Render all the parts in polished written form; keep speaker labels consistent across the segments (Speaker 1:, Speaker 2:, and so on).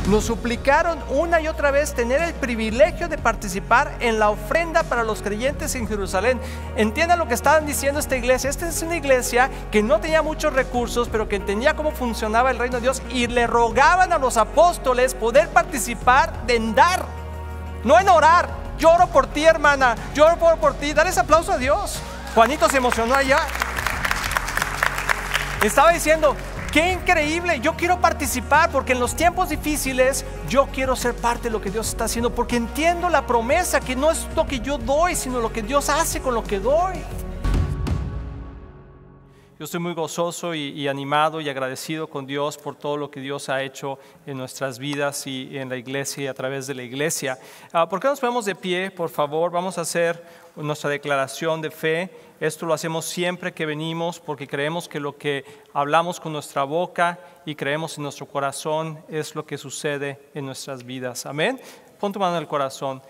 Speaker 1: Nos suplicaron una y otra vez tener el privilegio de participar en la ofrenda para los creyentes en Jerusalén. Entiendan lo que estaban diciendo esta iglesia. Esta es una iglesia que no tenía muchos recursos, pero que entendía cómo funcionaba el reino de Dios, y le rogaban a los apóstoles poder participar en dar, no en orar. Yo oro por ti, hermana, yo oro por ti. Dale ese aplauso a Dios. Juanito se emocionó allá. Estaba diciendo: qué increíble, yo quiero participar, porque en los tiempos difíciles yo quiero ser parte de lo que Dios está haciendo, porque entiendo la promesa que no es lo que yo doy, sino lo que Dios hace con lo que doy. Yo estoy muy gozoso y animado y agradecido con Dios por todo lo que Dios ha hecho en nuestras vidas y en la iglesia y a través de la iglesia. ¿Por qué nos ponemos de pie, por favor? Vamos a hacer nuestra declaración de fe. Esto lo hacemos siempre que venimos, porque creemos que lo que hablamos con nuestra boca y creemos en nuestro corazón es lo que sucede en nuestras vidas. Amén. Pon tu mano en el corazón.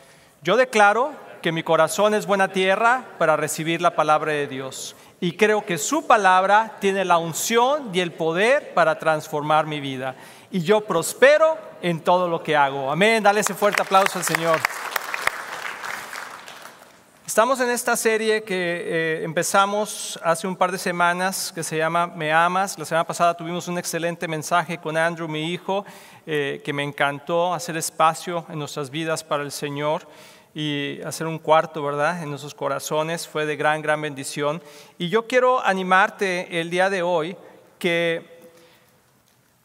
Speaker 1: Yo declaro que mi corazón es buena tierra para recibir la palabra de Dios, y creo que su palabra tiene la unción y el poder para transformar mi vida, y yo prospero en todo lo que hago. Amén. Dale ese fuerte aplauso al Señor. Estamos en esta serie que empezamos hace un par de semanas, que se llama Me Amas. La semana pasada tuvimos un excelente mensaje con Andrew, mi hijo, que me encantó hacer espacio en nuestras vidas para el Señor y hacer un cuarto, ¿verdad?, en nuestros corazones. Fue de gran bendición. Y yo quiero animarte el día de hoy que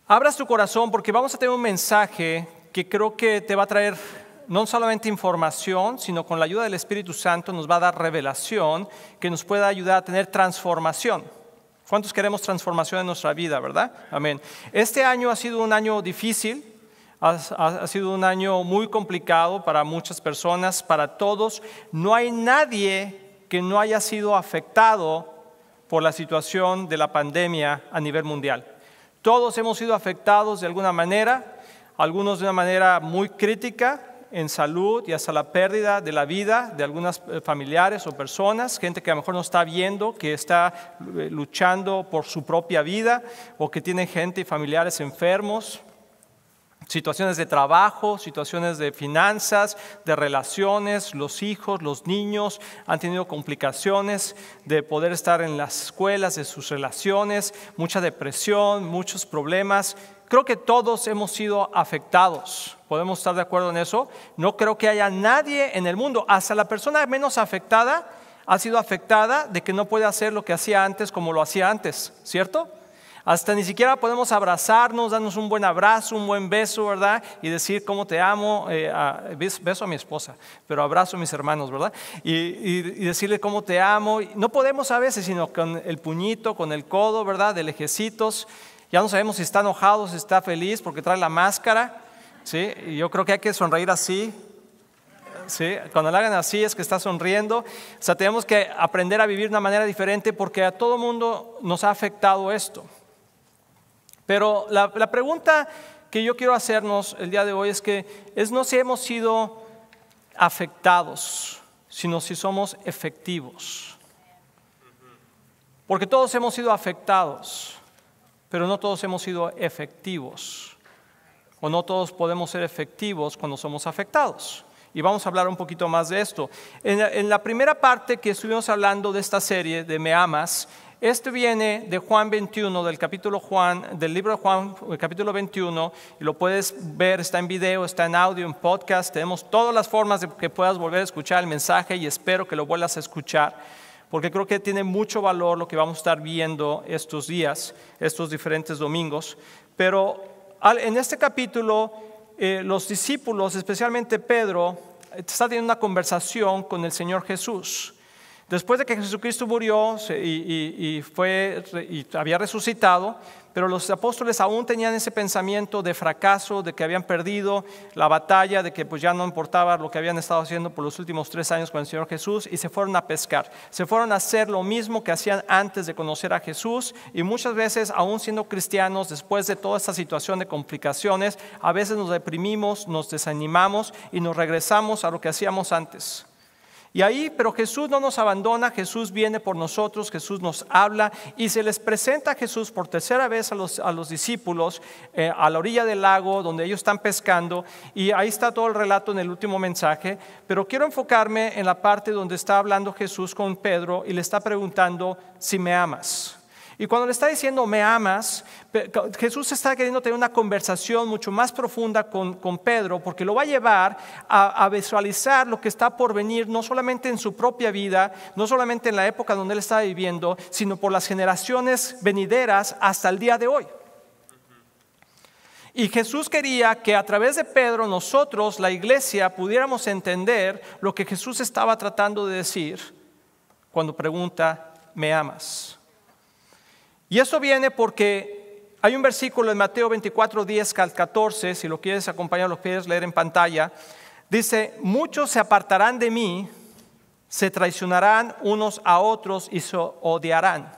Speaker 1: abras tu corazón, porque vamos a tener un mensaje que creo que te va a traer no solamente información, sino con la ayuda del Espíritu Santo nos va a dar revelación que nos pueda ayudar a tener transformación. ¿Cuántos queremos transformación en nuestra vida, verdad? Amén. Este año ha sido un año difícil, ha sido un año muy complicado para muchas personas, para todos. No hay nadie que no haya sido afectado por la situación de la pandemia a nivel mundial. Todos hemos sido afectados de alguna manera, algunos de una manera muy crítica, en salud y hasta la pérdida de la vida de algunas familiares o personas, gente que a lo mejor no está viendo, que está luchando por su propia vida, o que tiene gente y familiares enfermos, situaciones de trabajo, situaciones de finanzas, de relaciones. Los hijos, los niños han tenido complicaciones de poder estar en las escuelas, de sus relaciones, mucha depresión, muchos problemas. Creo que todos hemos sido afectados. ¿Podemos estar de acuerdo en eso? No creo que haya nadie en el mundo, hasta la persona menos afectada, ha sido afectada de que no puede hacer lo que hacía antes como lo hacía antes, ¿cierto? Hasta ni siquiera podemos abrazarnos, darnos un buen abrazo, un buen beso, ¿verdad? Y decir cómo te amo, beso a mi esposa, pero abrazo a mis hermanos, ¿verdad? Y decirle cómo te amo. No podemos a veces, sino con el puñito, con el codo, ¿verdad? De lejecitos. Ya no sabemos si está enojado, si está feliz, porque trae la máscara, ¿sí? Y yo creo que hay que sonreír así, ¿sí? Cuando le hagan así es que está sonriendo. O sea, tenemos que aprender a vivir de una manera diferente, porque a todo mundo nos ha afectado esto. Pero la pregunta que yo quiero hacernos el día de hoy es no si hemos sido afectados, sino si somos efectivos. Porque todos hemos sido afectados, pero no todos hemos sido efectivos, o no todos podemos ser efectivos cuando somos afectados. Y vamos a hablar un poquito más de esto. En la primera parte que estuvimos hablando de esta serie de Me Amas, viene de Juan 21, del libro de Juan, el capítulo 21, y lo puedes ver, está en video, está en audio, en podcast. Tenemos todas las formas de que puedas volver a escuchar el mensaje, y espero que lo vuelvas a escuchar, porque creo que tiene mucho valor lo que vamos a estar viendo estos días, estos diferentes domingos. Pero en este capítulo, los discípulos, especialmente Pedro, está teniendo una conversación con el Señor Jesús. Después de que Jesucristo murió y había resucitado, pero los apóstoles aún tenían ese pensamiento de fracaso, de que habían perdido la batalla, de que pues ya no importaba lo que habían estado haciendo por los últimos 3 años con el Señor Jesús, y se fueron a pescar. Se fueron a hacer lo mismo que hacían antes de conocer a Jesús, y muchas veces, aún siendo cristianos, después de toda esta situación de complicaciones, a veces nos deprimimos, nos desanimamos y nos regresamos a lo que hacíamos antes. Y ahí, pero Jesús no nos abandona, Jesús viene por nosotros, Jesús nos habla y se les presenta a Jesús por tercera vez a los discípulos a la orilla del lago donde ellos están pescando, y ahí está todo el relato en el último mensaje, pero quiero enfocarme en la parte donde está hablando Jesús con Pedro y le está preguntando si me amas. Y cuando le está diciendo me amas, Jesús está queriendo tener una conversación mucho más profunda con Pedro, porque lo va a llevar a visualizar lo que está por venir, no solamente en su propia vida, no solamente en la época donde él estaba viviendo, sino por las generaciones venideras hasta el día de hoy. Y Jesús quería que a través de Pedro nosotros, la iglesia, pudiéramos entender lo que Jesús estaba tratando de decir cuando pregunta, ¿me amas? Y eso viene porque hay un versículo en Mateo 24, 10 al 14, si lo quieres acompañar, lo quieres leer en pantalla. Dice, muchos se apartarán de mí, se traicionarán unos a otros y se odiarán.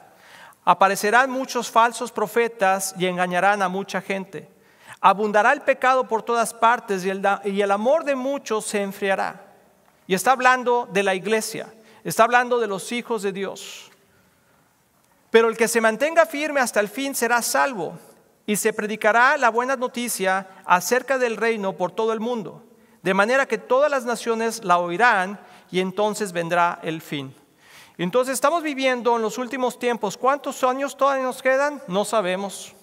Speaker 1: Aparecerán muchos falsos profetas y engañarán a mucha gente. Abundará el pecado por todas partes y el amor de muchos se enfriará. Y está hablando de la iglesia, está hablando de los hijos de Dios. Pero el que se mantenga firme hasta el fin será salvo, y se predicará la buena noticia acerca del reino por todo el mundo, de manera que todas las naciones la oirán, y entonces vendrá el fin. Entonces estamos viviendo en los últimos tiempos. ¿Cuántos años todavía nos quedan? No sabemos.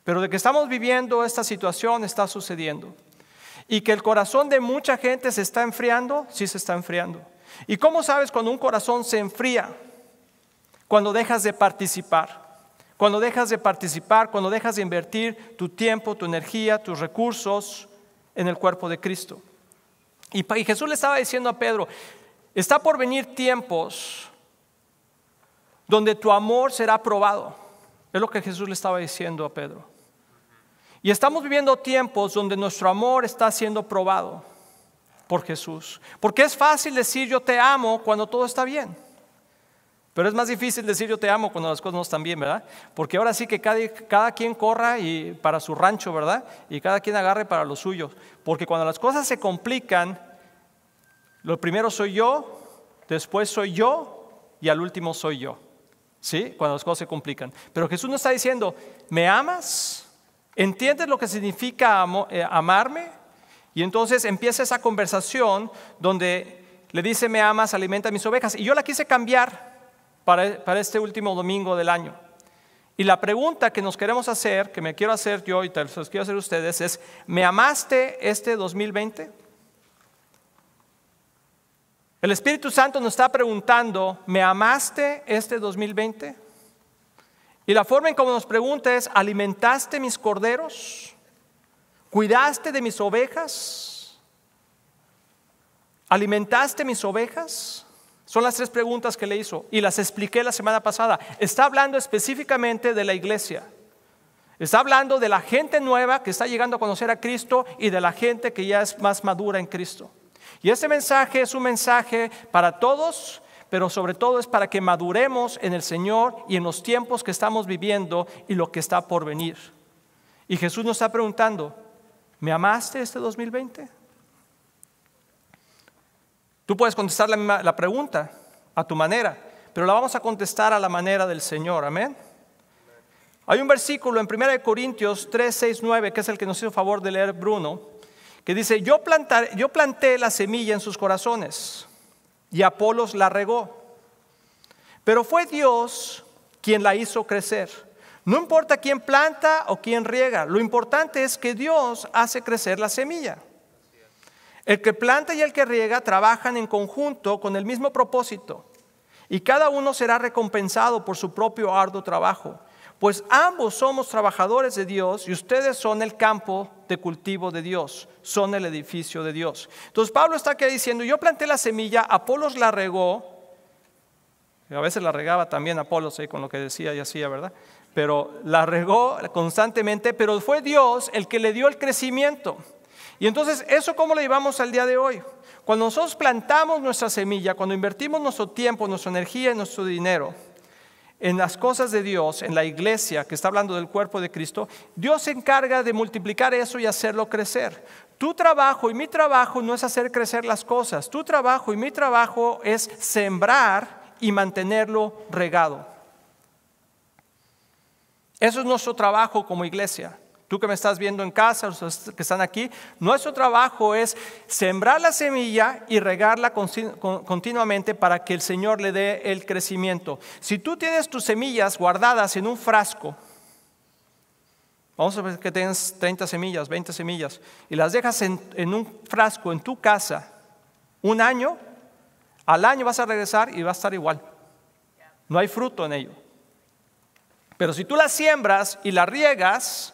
Speaker 1: Pero de que estamos viviendo esta situación está sucediendo. Y que el corazón de mucha gente se está enfriando, sí se está enfriando. ¿Y cómo sabes cuando un corazón se enfría? Cuando dejas de participar, cuando dejas de invertir tu tiempo, tu energía, tus recursos en el cuerpo de Cristo. Y Jesús le estaba diciendo a Pedro, está por venir tiempos donde tu amor será probado. Es lo que Jesús le estaba diciendo a Pedro. Y estamos viviendo tiempos donde nuestro amor está siendo probado por Jesús. Porque es fácil decir yo te amo cuando todo está bien. Pero es más difícil decir yo te amo cuando las cosas no están bien, ¿verdad? Porque ahora sí que cada quien corra y para su rancho, ¿verdad? Y cada quien agarre para lo suyo. Porque cuando las cosas se complican, lo primero soy yo, después soy yo y al último soy yo. ¿Sí? Cuando las cosas se complican. Pero Jesús nos está diciendo, ¿me amas? ¿Entiendes lo que significa amarme? Y entonces empieza esa conversación donde le dice, ¿me amas? Alimenta mis ovejas. Y yo la quise cambiar para este último domingo del año. Y la pregunta que nos queremos hacer, que me quiero hacer yo y te los quiero hacer ustedes, es, ¿me amaste este 2020? El Espíritu Santo nos está preguntando, ¿me amaste este 2020? Y la forma en cómo nos pregunta es, ¿alimentaste mis corderos? ¿Cuidaste de mis ovejas? ¿Alimentaste mis ovejas? Son las tres preguntas que le hizo y las expliqué la semana pasada. Está hablando específicamente de la iglesia. Está hablando de la gente nueva que está llegando a conocer a Cristo y de la gente que ya es más madura en Cristo. Y este mensaje es un mensaje para todos, pero sobre todo es para que maduremos en el Señor y en los tiempos que estamos viviendo y lo que está por venir. Y Jesús nos está preguntando, ¿me amaste este 2020? Tú puedes contestar la pregunta a tu manera, pero la vamos a contestar a la manera del Señor, amén. Hay un versículo en 1 Corintios 3, 6, 9, que es el que nos hizo favor de leer Bruno, que dice, yo planté la semilla en sus corazones y Apolos la regó, pero fue Dios quien la hizo crecer. No importa quién planta o quién riega, lo importante es que Dios hace crecer la semilla. El que planta y el que riega trabajan en conjunto con el mismo propósito, y cada uno será recompensado por su propio arduo trabajo, pues ambos somos trabajadores de Dios y ustedes son el campo de cultivo de Dios, son el edificio de Dios. Entonces Pablo está aquí diciendo, yo planté la semilla, Apolos la regó, y a veces la regaba también Apolos con lo que decía y hacía, ¿verdad? Pero la regó constantemente, pero fue Dios el que le dio el crecimiento. Y entonces, ¿eso cómo lo llevamos al día de hoy? Cuando nosotros plantamos nuestra semilla, cuando invertimos nuestro tiempo, nuestra energía y nuestro dinero, en las cosas de Dios, en la iglesia, que está hablando del cuerpo de Cristo, Dios se encarga de multiplicar eso y hacerlo crecer. Tu trabajo y mi trabajo no es hacer crecer las cosas. Tu trabajo y mi trabajo es sembrar y mantenerlo regado. Eso es nuestro trabajo como iglesia. Tú que me estás viendo en casa, los que están aquí, nuestro trabajo es sembrar la semilla y regarla continuamente para que el Señor le dé el crecimiento. Si tú tienes tus semillas guardadas en un frasco, vamos a ver que tienes 30 semillas, 20 semillas, y las dejas en un frasco en tu casa un año, al año vas a regresar y va a estar igual. No hay fruto en ello. Pero si tú las siembras y las riegas,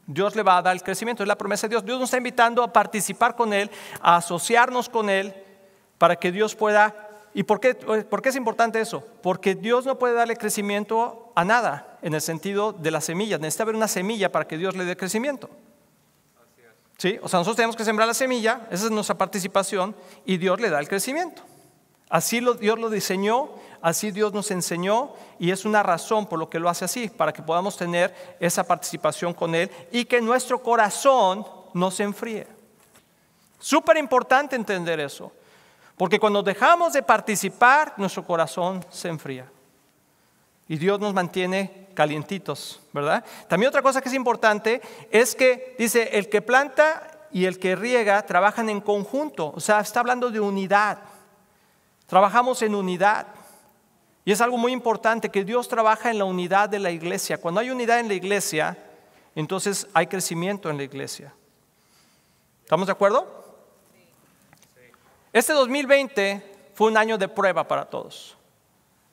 Speaker 1: Dios le va a dar el crecimiento. Es la promesa de Dios. Dios nos está invitando a participar con Él, a asociarnos con Él, para que Dios pueda. ¿Y por qué es importante eso? Porque Dios no puede darle crecimiento a nada, en el sentido de las semillas. Necesita haber una semilla para que Dios le dé crecimiento. ¿Sí? O sea, nosotros tenemos que sembrar la semilla, esa es nuestra participación, y Dios le da el crecimiento. Así Dios lo diseñó, así Dios nos enseñó, y es una razón por lo que lo hace así, para que podamos tener esa participación con Él y que nuestro corazón no se enfríe. Súper importante entender eso, porque cuando dejamos de participar, nuestro corazón se enfría. Y Dios nos mantiene calientitos, ¿verdad? También otra cosa que es importante es que dice, el que planta y el que riega trabajan en conjunto, o sea, está hablando de unidad. Trabajamos en unidad. Y es algo muy importante que Dios trabaja en la unidad de la iglesia. Cuando hay unidad en la iglesia, entonces hay crecimiento en la iglesia. ¿Estamos de acuerdo? Este 2020 fue un año de prueba para todos.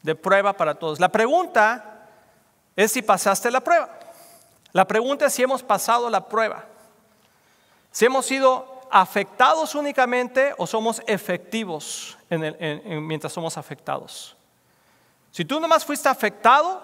Speaker 1: De prueba para todos. La pregunta es si pasaste la prueba. La pregunta es si hemos pasado la prueba. Si hemos sido afectados únicamente o somos efectivos mientras somos afectados. Si tú nomás fuiste afectado,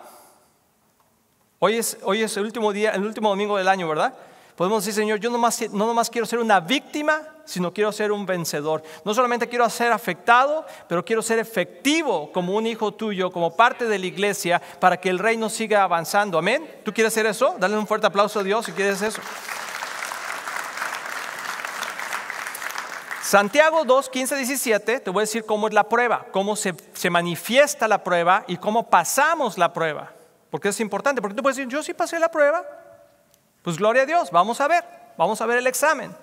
Speaker 1: hoy es el último día, el último domingo del año, ¿verdad? Podemos decir, Señor, yo no nomás quiero ser una víctima, sino quiero ser un vencedor. No solamente quiero ser afectado, pero quiero ser efectivo como un hijo tuyo, como parte de la iglesia, para que el reino siga avanzando. ¿Amén? ¿Tú quieres hacer eso? Dale un fuerte aplauso a Dios si quieres eso. Santiago 2, 15, 17, te voy a decir cómo es la prueba, cómo se manifiesta la prueba y cómo pasamos la prueba. Porque es importante, porque tú puedes decir, yo sí pasé la prueba. Pues gloria a Dios, vamos a ver el examen.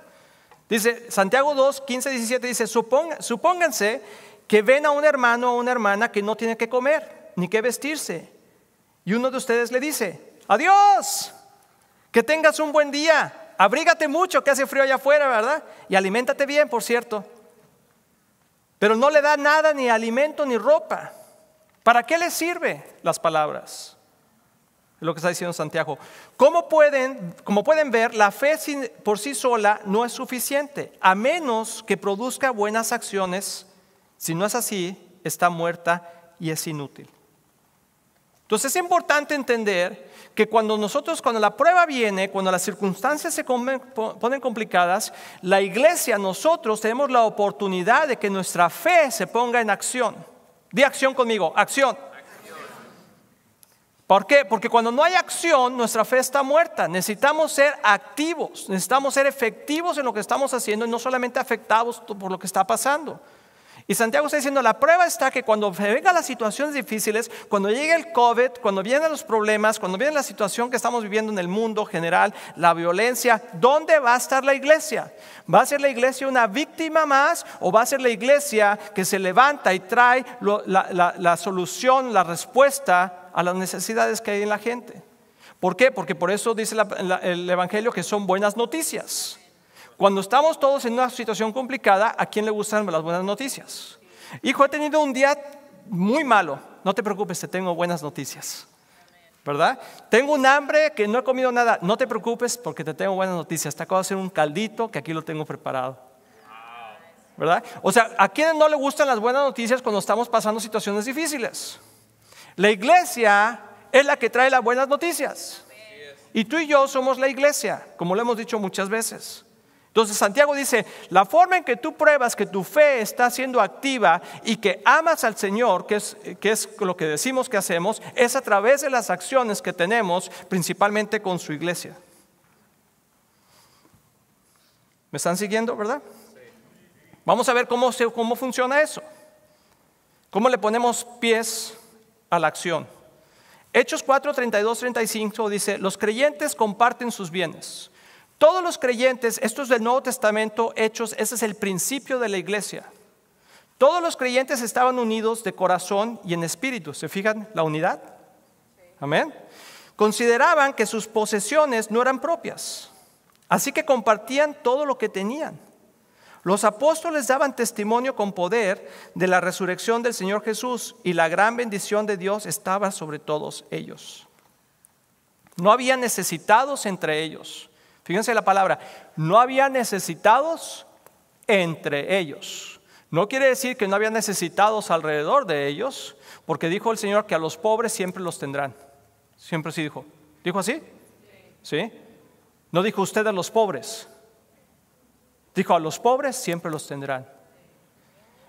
Speaker 1: Dice, Santiago 2, 15, 17 dice, supónganse que ven a un hermano o una hermana que no tiene que comer, ni que vestirse. Y uno de ustedes le dice, adiós, que tengas un buen día. Abrígate mucho, que hace frío allá afuera, ¿verdad? Y aliméntate bien, por cierto. Pero no le da nada, ni alimento, ni ropa. ¿Para qué le sirve las palabras? Es lo que está diciendo Santiago. Como pueden ver, la fe por sí sola no es suficiente, a menos que produzca buenas acciones. Si no es así, está muerta y es inútil. Entonces es importante entender que cuando la prueba viene, cuando las circunstancias se ponen complicadas, la iglesia, nosotros tenemos la oportunidad de que nuestra fe se ponga en acción. Di acción conmigo, acción. ¿Por qué? Porque cuando no hay acción, nuestra fe está muerta. Necesitamos ser activos, necesitamos ser efectivos en lo que estamos haciendo y no solamente afectados por lo que está pasando. Y Santiago está diciendo, la prueba está que cuando vengan las situaciones difíciles, cuando llegue el COVID, cuando vienen los problemas, cuando viene la situación que estamos viviendo en el mundo general, la violencia, ¿dónde va a estar la iglesia? ¿Va a ser la iglesia una víctima más o va a ser la iglesia que se levanta y trae la solución, la respuesta a las necesidades que hay en la gente? ¿Por qué? Porque por eso dice el Evangelio que son buenas noticias. Cuando estamos todos en una situación complicada, ¿a quién le gustan las buenas noticias? Hijo, he tenido un día muy malo. No te preocupes, te tengo buenas noticias. ¿Verdad? Tengo un hambre que no he comido nada. No te preocupes porque te tengo buenas noticias. Te acabo de hacer un caldito que aquí lo tengo preparado. ¿Verdad? O sea, ¿a quién no le gustan las buenas noticias cuando estamos pasando situaciones difíciles? La iglesia es la que trae las buenas noticias. Y tú y yo somos la iglesia, como lo hemos dicho muchas veces. Entonces Santiago dice, la forma en que tú pruebas que tu fe está siendo activa y que amas al Señor, que es lo que decimos que hacemos, es a través de las acciones que tenemos, principalmente con su iglesia. ¿Me están siguiendo, verdad? Sí. Vamos a ver cómo funciona eso. ¿Cómo le ponemos pies a la acción? Hechos 4, 32, 35 dice, los creyentes comparten sus bienes. Todos los creyentes, esto es del Nuevo Testamento, Hechos, ese es el principio de la iglesia. Todos los creyentes estaban unidos de corazón y en espíritu. ¿Se fijan la unidad? Amén. Consideraban que sus posesiones no eran propias, así que compartían todo lo que tenían. Los apóstoles daban testimonio con poder de la resurrección del Señor Jesús y la gran bendición de Dios estaba sobre todos ellos. No había necesitados entre ellos. Fíjense la palabra, no había necesitados entre ellos. No quiere decir que no había necesitados alrededor de ellos, porque dijo el Señor que a los pobres siempre los tendrán. Siempre sí dijo. ¿Dijo así? ¿Sí? No dijo usted a los pobres. Dijo a los pobres siempre los tendrán.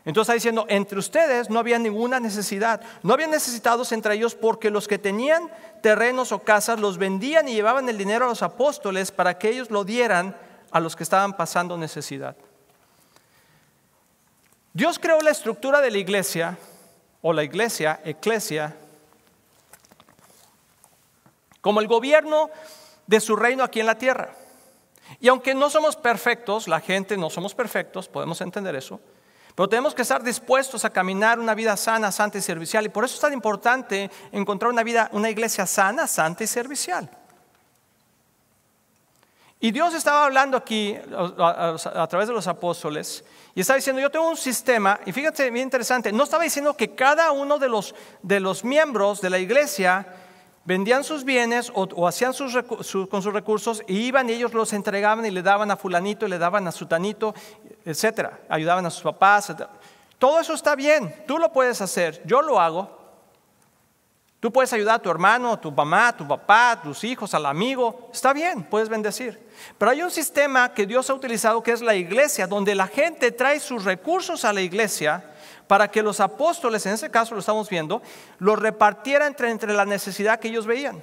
Speaker 1: Entonces está diciendo, entre ustedes no había ninguna necesidad. No había necesitados entre ellos porque los que tenían terrenos o casas los vendían y llevaban el dinero a los apóstoles para que ellos lo dieran a los que estaban pasando necesidad. Dios creó la estructura de la iglesia, o la iglesia, eclesia, como el gobierno de su reino aquí en la tierra. Y aunque no somos perfectos, la gente no somos perfectos, podemos entender eso, pero tenemos que estar dispuestos a caminar una vida sana, santa y servicial. Y por eso es tan importante encontrar una iglesia sana, santa y servicial. Y Dios estaba hablando aquí a través de los apóstoles y estaba diciendo, yo tengo un sistema, y fíjate bien interesante, no estaba diciendo que cada uno de los miembros de la iglesia vendían sus bienes o hacían con sus recursos y iban y ellos los entregaban y le daban a fulanito y le daban a sutanito, etcétera. Ayudaban a sus papás, etcétera. Todo eso está bien, tú lo puedes hacer, yo lo hago. Tú puedes ayudar a tu hermano, a tu mamá, a tu papá, a tus hijos, al amigo. Está bien, puedes bendecir. Pero hay un sistema que Dios ha utilizado que es la iglesia, donde la gente trae sus recursos a la iglesia para que los apóstoles, en ese caso lo estamos viendo, los repartieran entre la necesidad que ellos veían.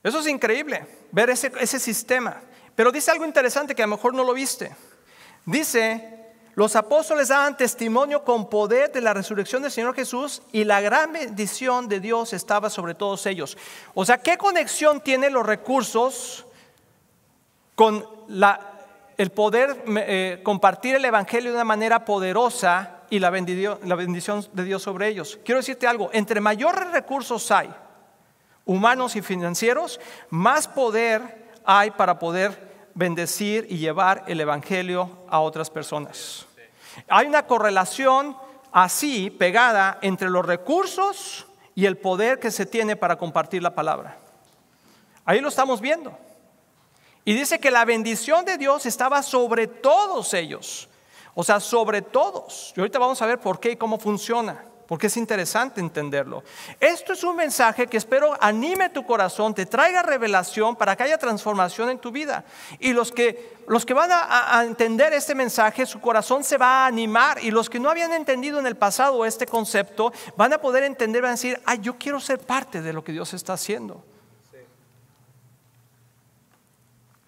Speaker 1: Eso es increíble, ver ese sistema. Pero dice algo interesante que a lo mejor no lo viste. Dice, los apóstoles daban testimonio con poder de la resurrección del Señor Jesús y la gran bendición de Dios estaba sobre todos ellos. O sea, ¿qué conexión tienen los recursos con el poder compartir el evangelio de una manera poderosa y la bendición de Dios sobre ellos? Quiero decirte algo, entre mayores recursos hay, humanos y financieros, más poder hay para poder bendecir y llevar el evangelio a otras personas. Hay una correlación así pegada entre los recursos y el poder que se tiene para compartir la palabra. Ahí lo estamos viendo. Y dice que la bendición de Dios estaba sobre todos ellos. O sea, sobre todos. Y ahorita vamos a ver por qué y cómo funciona, porque es interesante entenderlo. Esto es un mensaje que espero anime tu corazón, te traiga revelación para que haya transformación en tu vida. Y los que van a entender este mensaje, su corazón se va a animar. Y los que no habían entendido en el pasado este concepto, van a poder entender, van a decir, ay, yo quiero ser parte de lo que Dios está haciendo.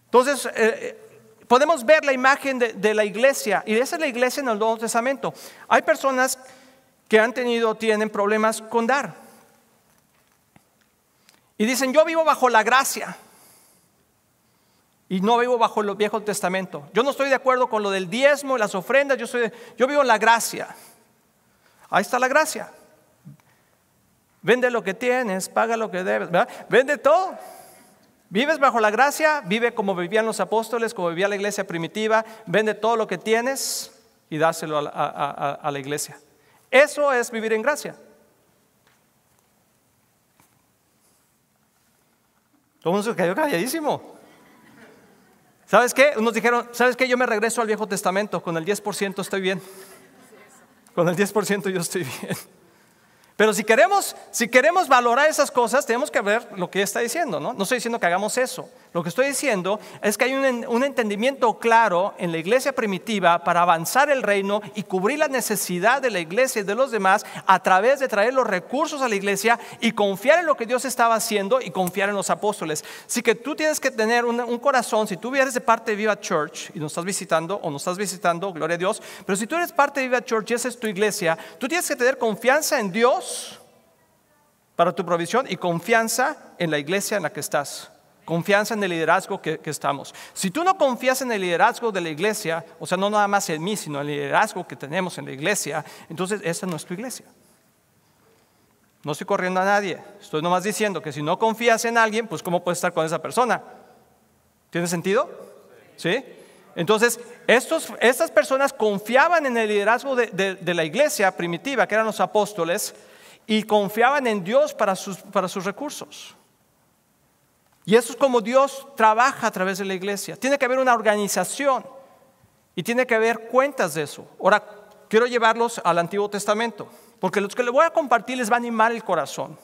Speaker 1: Entonces, podemos ver la imagen de la iglesia, y esa es la iglesia en el Nuevo Testamento. Hay personas que tienen problemas con dar. Y dicen, yo vivo bajo la gracia. Y no vivo bajo el Viejo Testamento. Yo no estoy de acuerdo con lo del diezmo y las ofrendas, yo vivo en la gracia. Ahí está la gracia. Vende lo que tienes, paga lo que debes, ¿verdad? Vende todo. Vives bajo la gracia, vive como vivían los apóstoles, como vivía la iglesia primitiva. Vende todo lo que tienes y dáselo a la iglesia. Eso es vivir en gracia. Todo el mundo se cayó calladísimo. ¿Sabes qué? Unos dijeron, ¿sabes qué? Yo me regreso al Viejo Testamento, con el 10% estoy bien. Con el 10% yo estoy bien. Pero si queremos valorar esas cosas, tenemos que ver lo que está diciendo, ¿no? No estoy diciendo que hagamos eso. Lo que estoy diciendo es que hay un entendimiento claro en la iglesia primitiva para avanzar el reino y cubrir la necesidad de la iglesia y de los demás a través de traer los recursos a la iglesia y confiar en lo que Dios estaba haciendo y confiar en los apóstoles. Así que tú tienes que tener un corazón, si tú vienes de parte de Viva Church y nos estás visitando o nos estás visitando, gloria a Dios, pero si tú eres parte de Viva Church y esa es tu iglesia, tú tienes que tener confianza en Dios para tu provisión y confianza en la iglesia en la que estás. Confianza en el liderazgo que estamos. Si tú no confías en el liderazgo de la iglesia, o sea, no nada más en mí, sino en el liderazgo que tenemos en la iglesia, entonces esa no es tu iglesia. No estoy corriendo a nadie, estoy nomás diciendo que si no confías en alguien, pues ¿cómo puedes estar con esa persona? ¿Tiene sentido? ¿Sí? Entonces, estas personas confiaban en el liderazgo de la iglesia primitiva, que eran los apóstoles, y confiaban en Dios para sus recursos. Y eso es como Dios trabaja a través de la iglesia. Tiene que haber una organización y tiene que haber cuentas de eso. Ahora, quiero llevarlos al Antiguo Testamento, porque los que les voy a compartir les va a animar el corazón.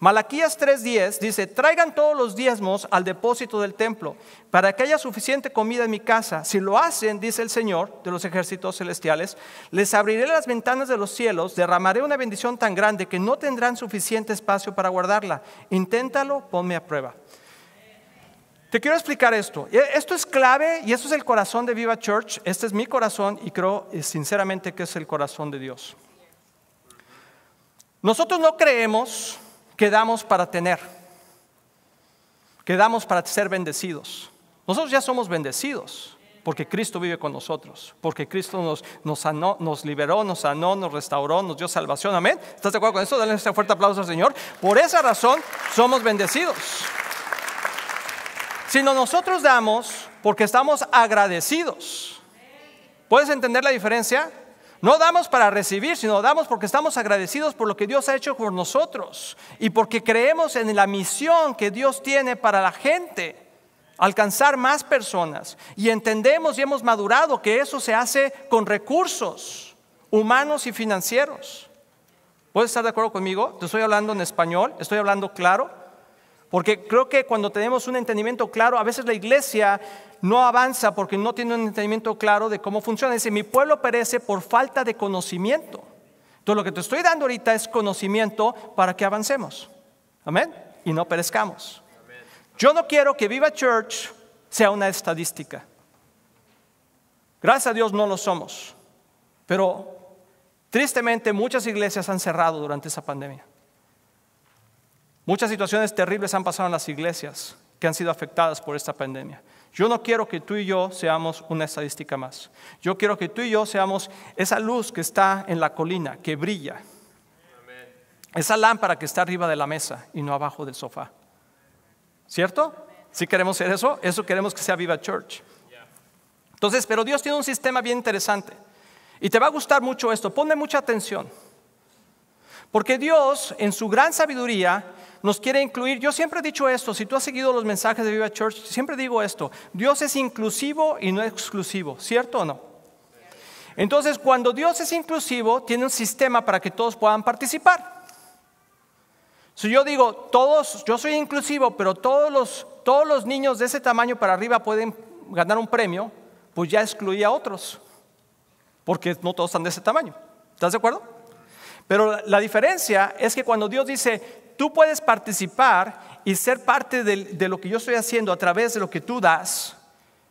Speaker 1: Malaquías 3:10 dice: traigan todos los diezmos al depósito del templo, para que haya suficiente comida en mi casa. Si lo hacen, dice el Señor de los ejércitos celestiales, les abriré las ventanas de los cielos, derramaré una bendición tan grande que no tendrán suficiente espacio para guardarla. Inténtalo, ponme a prueba. Te quiero explicar esto. Esto es clave y esto es el corazón de Viva Church. Este es mi corazón y creo sinceramente que es el corazón de Dios. Nosotros no creemos que damos para tener, que damos para ser bendecidos. Nosotros ya somos bendecidos porque Cristo vive con nosotros, porque Cristo nos sanó, nos liberó, nos sanó, nos restauró, nos dio salvación. Amén. ¿Estás de acuerdo con eso? Dale un fuerte aplauso al Señor. Por esa razón somos bendecidos. Sino nosotros damos porque estamos agradecidos. ¿Puedes entender la diferencia? No damos para recibir, sino damos porque estamos agradecidos por lo que Dios ha hecho por nosotros y porque creemos en la misión que Dios tiene para la gente, alcanzar más personas, y entendemos y hemos madurado que eso se hace con recursos humanos y financieros. ¿Puedes estar de acuerdo conmigo? Te estoy hablando en español, estoy hablando claro. Porque creo que cuando tenemos un entendimiento claro, a veces la iglesia no avanza porque no tiene un entendimiento claro de cómo funciona. Dice: mi pueblo perece por falta de conocimiento. Entonces lo que te estoy dando ahorita es conocimiento para que avancemos. Amén. Y no perezcamos. Amén. Yo no quiero que Viva Church sea una estadística. Gracias a Dios no lo somos. Pero tristemente muchas iglesias han cerrado durante esa pandemia. Muchas situaciones terribles han pasado en las iglesias que han sido afectadas por esta pandemia. Yo no quiero que tú y yo seamos una estadística más. Yo quiero que tú y yo seamos esa luz que está en la colina, que brilla. Amén. Esa lámpara que está arriba de la mesa y no abajo del sofá. ¿Cierto? ¿Sí queremos ser eso? Eso queremos que sea Viva Church. Entonces, pero Dios tiene un sistema bien interesante. Y te va a gustar mucho esto. Ponme mucha atención. Porque Dios, en su gran sabiduría, nos quiere incluir. Yo siempre he dicho esto, si tú has seguido los mensajes de Viva Church, siempre digo esto: Dios es inclusivo y no exclusivo, ¿cierto o no? Entonces, cuando Dios es inclusivo, tiene un sistema para que todos puedan participar. Si yo digo, yo soy inclusivo, pero todos los niños de ese tamaño para arriba pueden ganar un premio, pues ya excluí a otros, porque no todos están de ese tamaño. ¿Estás de acuerdo? Pero la diferencia es que cuando Dios dice: tú puedes participar y ser parte de lo que yo estoy haciendo a través de lo que tú das,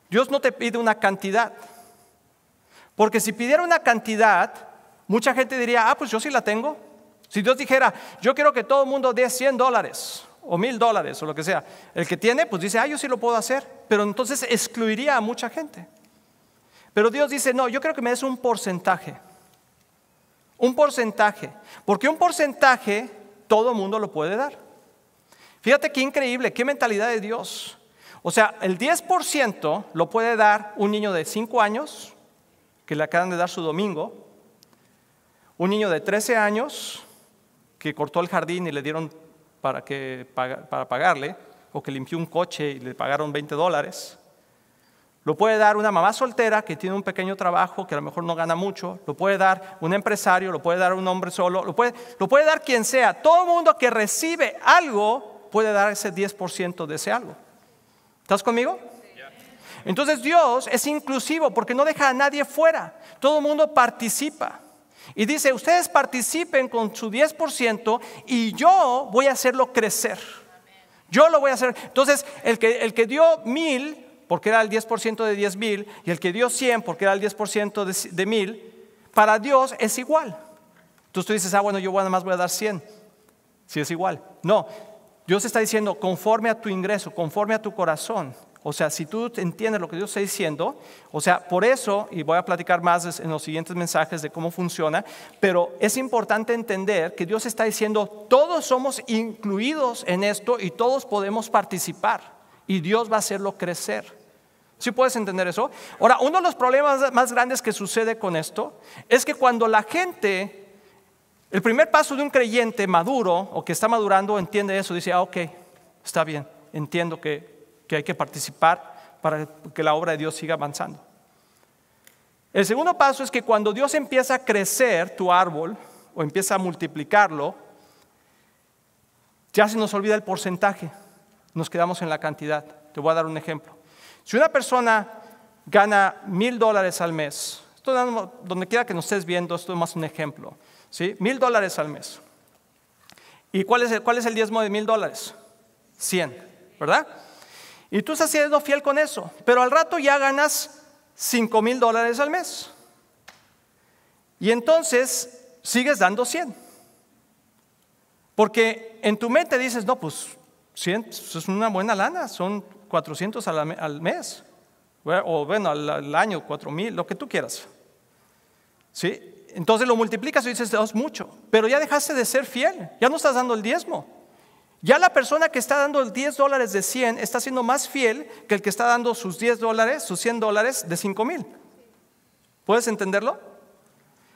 Speaker 1: Dios no te pide una cantidad. Porque si pidiera una cantidad, mucha gente diría: pues yo sí la tengo. Si Dios dijera: yo quiero que todo el mundo dé $100 o $1,000 o lo que sea, el que tiene pues dice: yo sí lo puedo hacer. Pero entonces excluiría a mucha gente. Pero Dios dice: no, yo creo que me des un porcentaje. Un porcentaje, porque un porcentaje todo el mundo lo puede dar. Fíjate qué increíble, qué mentalidad de Dios. O sea, el 10% lo puede dar un niño de 5 años, que le acaban de dar su domingo, un niño de 13 años, que cortó el jardín y le dieron para pagarle, o que limpió un coche y le pagaron $20. Lo puede dar una mamá soltera que tiene un pequeño trabajo que a lo mejor no gana mucho. Lo puede dar un empresario, lo puede dar un hombre solo, lo puede dar quien sea. Todo mundo que recibe algo puede dar ese 10% de ese algo. ¿Estás conmigo? Entonces Dios es inclusivo porque no deja a nadie fuera. Todo el mundo participa. Y dice, ustedes participen con su 10% y yo voy a hacerlo crecer. Yo lo voy a hacer. Entonces, el que dio 1,000, porque era el 10% de 10,000, y el que dio 100, porque era el 10% de 1,000, para Dios es igual. Entonces tú dices, bueno, yo nada más voy a dar 100. Si es igual. No, Dios está diciendo, conforme a tu ingreso, conforme a tu corazón. O sea, si tú entiendes lo que Dios está diciendo, o sea, por eso, y voy a platicar más en los siguientes mensajes de cómo funciona, pero es importante entender que Dios está diciendo, todos somos incluidos en esto y todos podemos participar y Dios va a hacerlo crecer. ¿Sí puedes entender eso? Ahora, uno de los problemas más grandes que sucede con esto es que cuando la gente, el primer paso de un creyente maduro o que está madurando entiende eso, dice, ok, está bien, entiendo que hay que participar para que la obra de Dios siga avanzando. El segundo paso es que cuando Dios empieza a crecer tu árbol o empieza a multiplicarlo, ya se nos olvida el porcentaje, nos quedamos en la cantidad. Te voy a dar un ejemplo. Si una persona gana $1,000 al mes, donde quiera que nos estés viendo, esto es más un ejemplo, ¿sí? $1,000 al mes. ¿Y cuál es el diezmo de $1,000? 100, ¿verdad? Y tú estás siendo fiel con eso, pero al rato ya ganas $5,000 al mes. Y entonces sigues dando 100. Porque en tu mente dices, no, pues 100 es una buena lana, son 400 al mes. O bueno, al año, 4,000, lo que tú quieras. ¿Sí? Entonces lo multiplicas y dices, es mucho. Pero ya dejaste de ser fiel, ya no estás dando el diezmo. Ya la persona que está dando el $10 de 100 está siendo más fiel que el que está dando sus $10, sus $100 de 5,000. ¿Puedes entenderlo?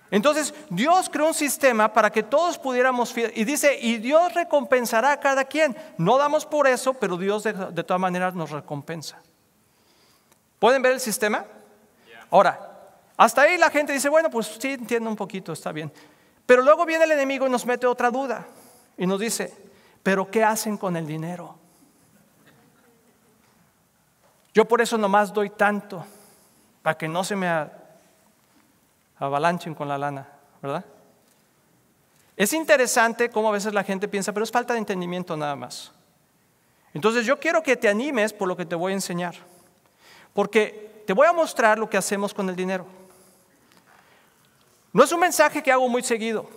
Speaker 1: Entonces Dios creó un sistema para que todos pudiéramos fiel. Y dice, y Dios recompensará a cada quien. No damos por eso, pero Dios de todas maneras nos recompensa. ¿Pueden ver el sistema? Ahora, hasta ahí la gente dice, bueno, pues sí, entiendo un poquito, está bien. Pero luego viene el enemigo y nos mete otra duda. Y nos dice, ¿pero qué hacen con el dinero? Yo por eso nomás doy tanto, para que no se me avalanchen con la lana, ¿verdad? Es interesante cómo a veces la gente piensa, pero es falta de entendimiento nada más. Entonces yo quiero que te animes por lo que te voy a enseñar, porque te voy a mostrar lo que hacemos con el dinero. No es un mensaje que hago muy seguido,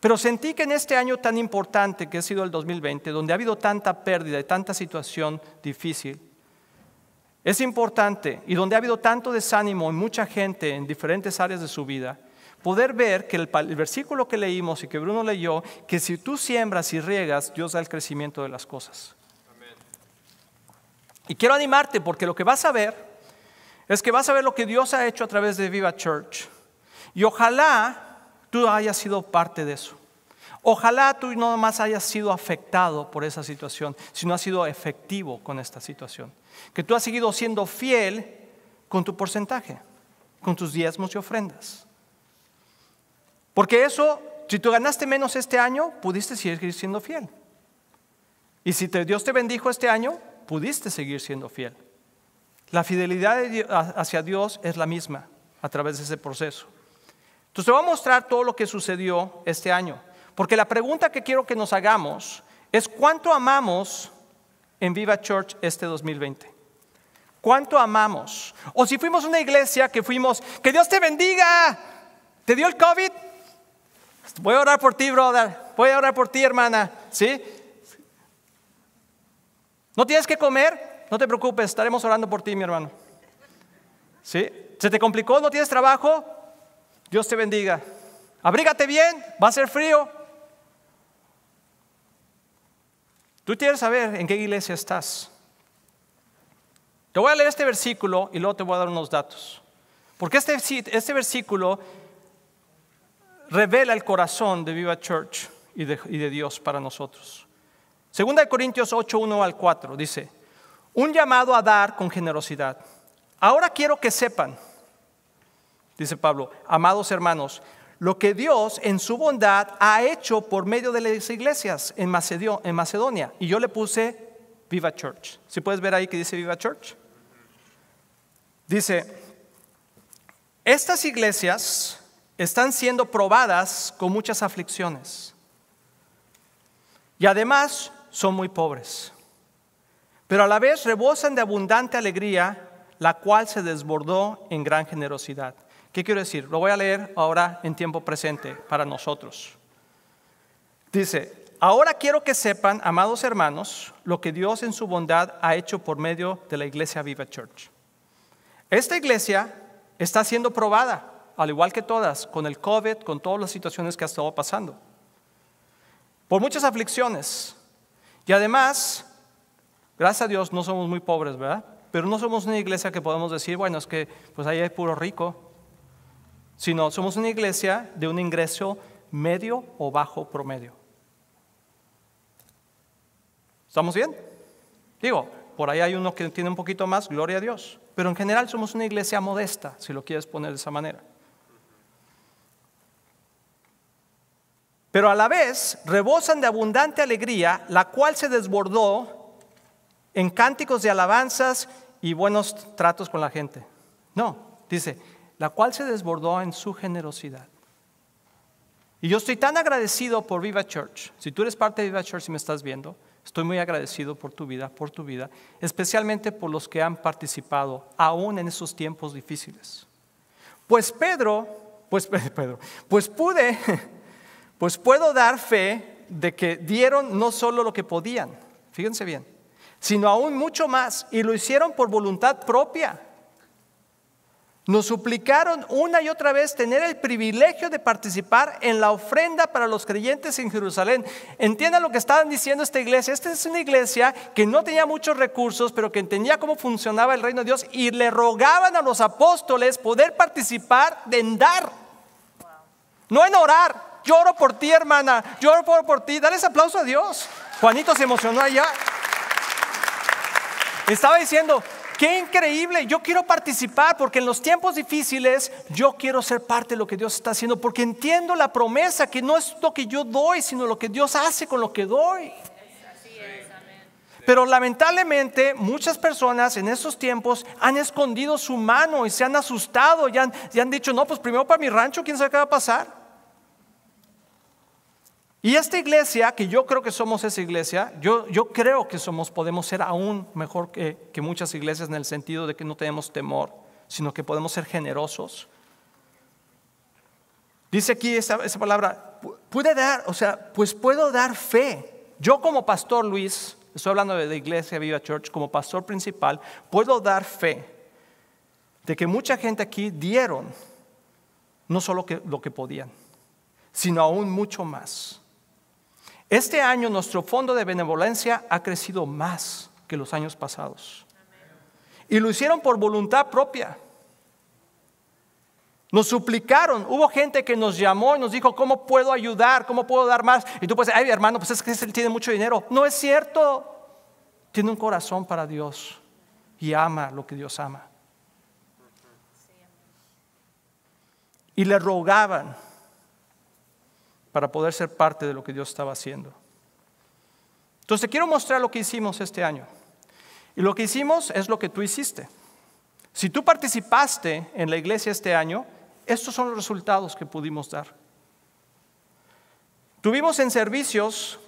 Speaker 1: pero sentí que en este año tan importante que ha sido el 2020, donde ha habido tanta pérdida y tanta situación difícil, es importante, y donde ha habido tanto desánimo en mucha gente en diferentes áreas de su vida, poder ver que el versículo que leímos y que Bruno leyó, que si tú siembras y riegas, Dios da el crecimiento de las cosas. Amén. Y quiero animarte porque lo que vas a ver es que vas a ver lo que Dios ha hecho a través de Viva Church. Y ojalá tú hayas sido parte de eso. Ojalá tú no más hayas sido afectado por esa situación, sino has sido efectivo con esta situación. Que tú has seguido siendo fiel con tu porcentaje, con tus diezmos y ofrendas. Porque eso, si tú ganaste menos este año, pudiste seguir siendo fiel. Y si Dios te bendijo este año, pudiste seguir siendo fiel. La fidelidad hacia Dios es la misma a través de ese proceso. Entonces te voy a mostrar todo lo que sucedió este año. Porque la pregunta que quiero que nos hagamos es ¿cuánto amamos en Viva Church este 2020? ¿Cuánto amamos? O si fuimos una iglesia que fuimos, que Dios te bendiga, ¿te dio el COVID? Voy a orar por ti, brother. Voy a orar por ti, hermana. ¿Sí? ¿No tienes que comer? No te preocupes, estaremos orando por ti, mi hermano. ¿Sí? ¿Se te complicó? ¿No tienes trabajo? Dios te bendiga. Abrígate bien, va a ser frío. Tú quieres saber en qué iglesia estás. Te voy a leer este versículo y luego te voy a dar unos datos. Porque este versículo revela el corazón de Viva Church y de Dios para nosotros. 2 Corintios 8, 1 al 4 dice, un llamado a dar con generosidad. Ahora quiero que sepan, dice Pablo, amados hermanos, lo que Dios en su bondad ha hecho por medio de las iglesias en Macedonia. Y yo le puse Viva Church. ¿Sí puedes ver ahí que dice Viva Church? Dice, estas iglesias están siendo probadas con muchas aflicciones y además son muy pobres, pero a la vez rebosan de abundante alegría, la cual se desbordó en gran generosidad. ¿Qué quiero decir? Lo voy a leer ahora en tiempo presente para nosotros. Dice, ahora quiero que sepan, amados hermanos, lo que Dios en su bondad ha hecho por medio de la iglesia Viva Church. Esta iglesia está siendo probada, al igual que todas, con el COVID, con todas las situaciones que ha estado pasando, por muchas aflicciones. Y además, gracias a Dios, no somos muy pobres, ¿verdad? Pero no somos una iglesia que podemos decir, bueno, es que pues ahí hay puro rico. Sino somos una iglesia de un ingreso medio o bajo promedio. ¿Estamos bien? Digo, por ahí hay uno que tiene un poquito más, gloria a Dios. Pero en general somos una iglesia modesta, si lo quieres poner de esa manera. Pero a la vez rebosan de abundante alegría, la cual se desbordó en cánticos de alabanzas y buenos tratos con la gente. No, dice, la cual se desbordó en su generosidad. Y yo estoy tan agradecido por Viva Church. Si tú eres parte de Viva Church y me estás viendo, estoy muy agradecido por tu vida, especialmente por los que han participado aún en esos tiempos difíciles. Pues puedo dar fe de que dieron no solo lo que podían, fíjense bien, sino aún mucho más, y lo hicieron por voluntad propia. Nos suplicaron una y otra vez tener el privilegio de participar en la ofrenda para los creyentes en Jerusalén. Entiendan lo que estaban diciendo esta iglesia. Esta es una iglesia que no tenía muchos recursos, pero que entendía cómo funcionaba el reino de Dios, y le rogaban a los apóstoles poder participar en dar, no en orar. Yo oro por ti, hermana, yo oro por ti. Dale ese aplauso a Dios. Juanito se emocionó allá. Estaba diciendo, qué increíble, yo quiero participar porque en los tiempos difíciles yo quiero ser parte de lo que Dios está haciendo, porque entiendo la promesa que no es lo que yo doy, sino lo que Dios hace con lo que doy. Pero lamentablemente muchas personas en esos tiempos han escondido su mano y se han asustado y han dicho, no, pues primero para mi rancho, quién sabe qué va a pasar. Y esta iglesia, que yo creo que somos esa iglesia, yo creo que podemos ser aún mejor que muchas iglesias, en el sentido de que no tenemos temor, sino que podemos ser generosos. Dice aquí esa palabra, pues puedo dar fe. Yo como pastor Luis, estoy hablando de la iglesia Viva Church, como pastor principal, puedo dar fe de que mucha gente aquí dieron no solo lo que podían, sino aún mucho más. Este año nuestro fondo de benevolencia ha crecido más que los años pasados. Y lo hicieron por voluntad propia. Nos suplicaron, hubo gente que nos llamó y nos dijo, ¿cómo puedo ayudar? ¿Cómo puedo dar más? Y tú puedes decir, ay hermano, pues es que él tiene mucho dinero. No es cierto. Tiene un corazón para Dios y ama lo que Dios ama. Y le rogaban para poder ser parte de lo que Dios estaba haciendo. Entonces te quiero mostrar lo que hicimos este año. Y lo que hicimos es lo que tú hiciste. Si tú participaste en la iglesia este año, estos son los resultados que pudimos dar. Tuvimos en servicios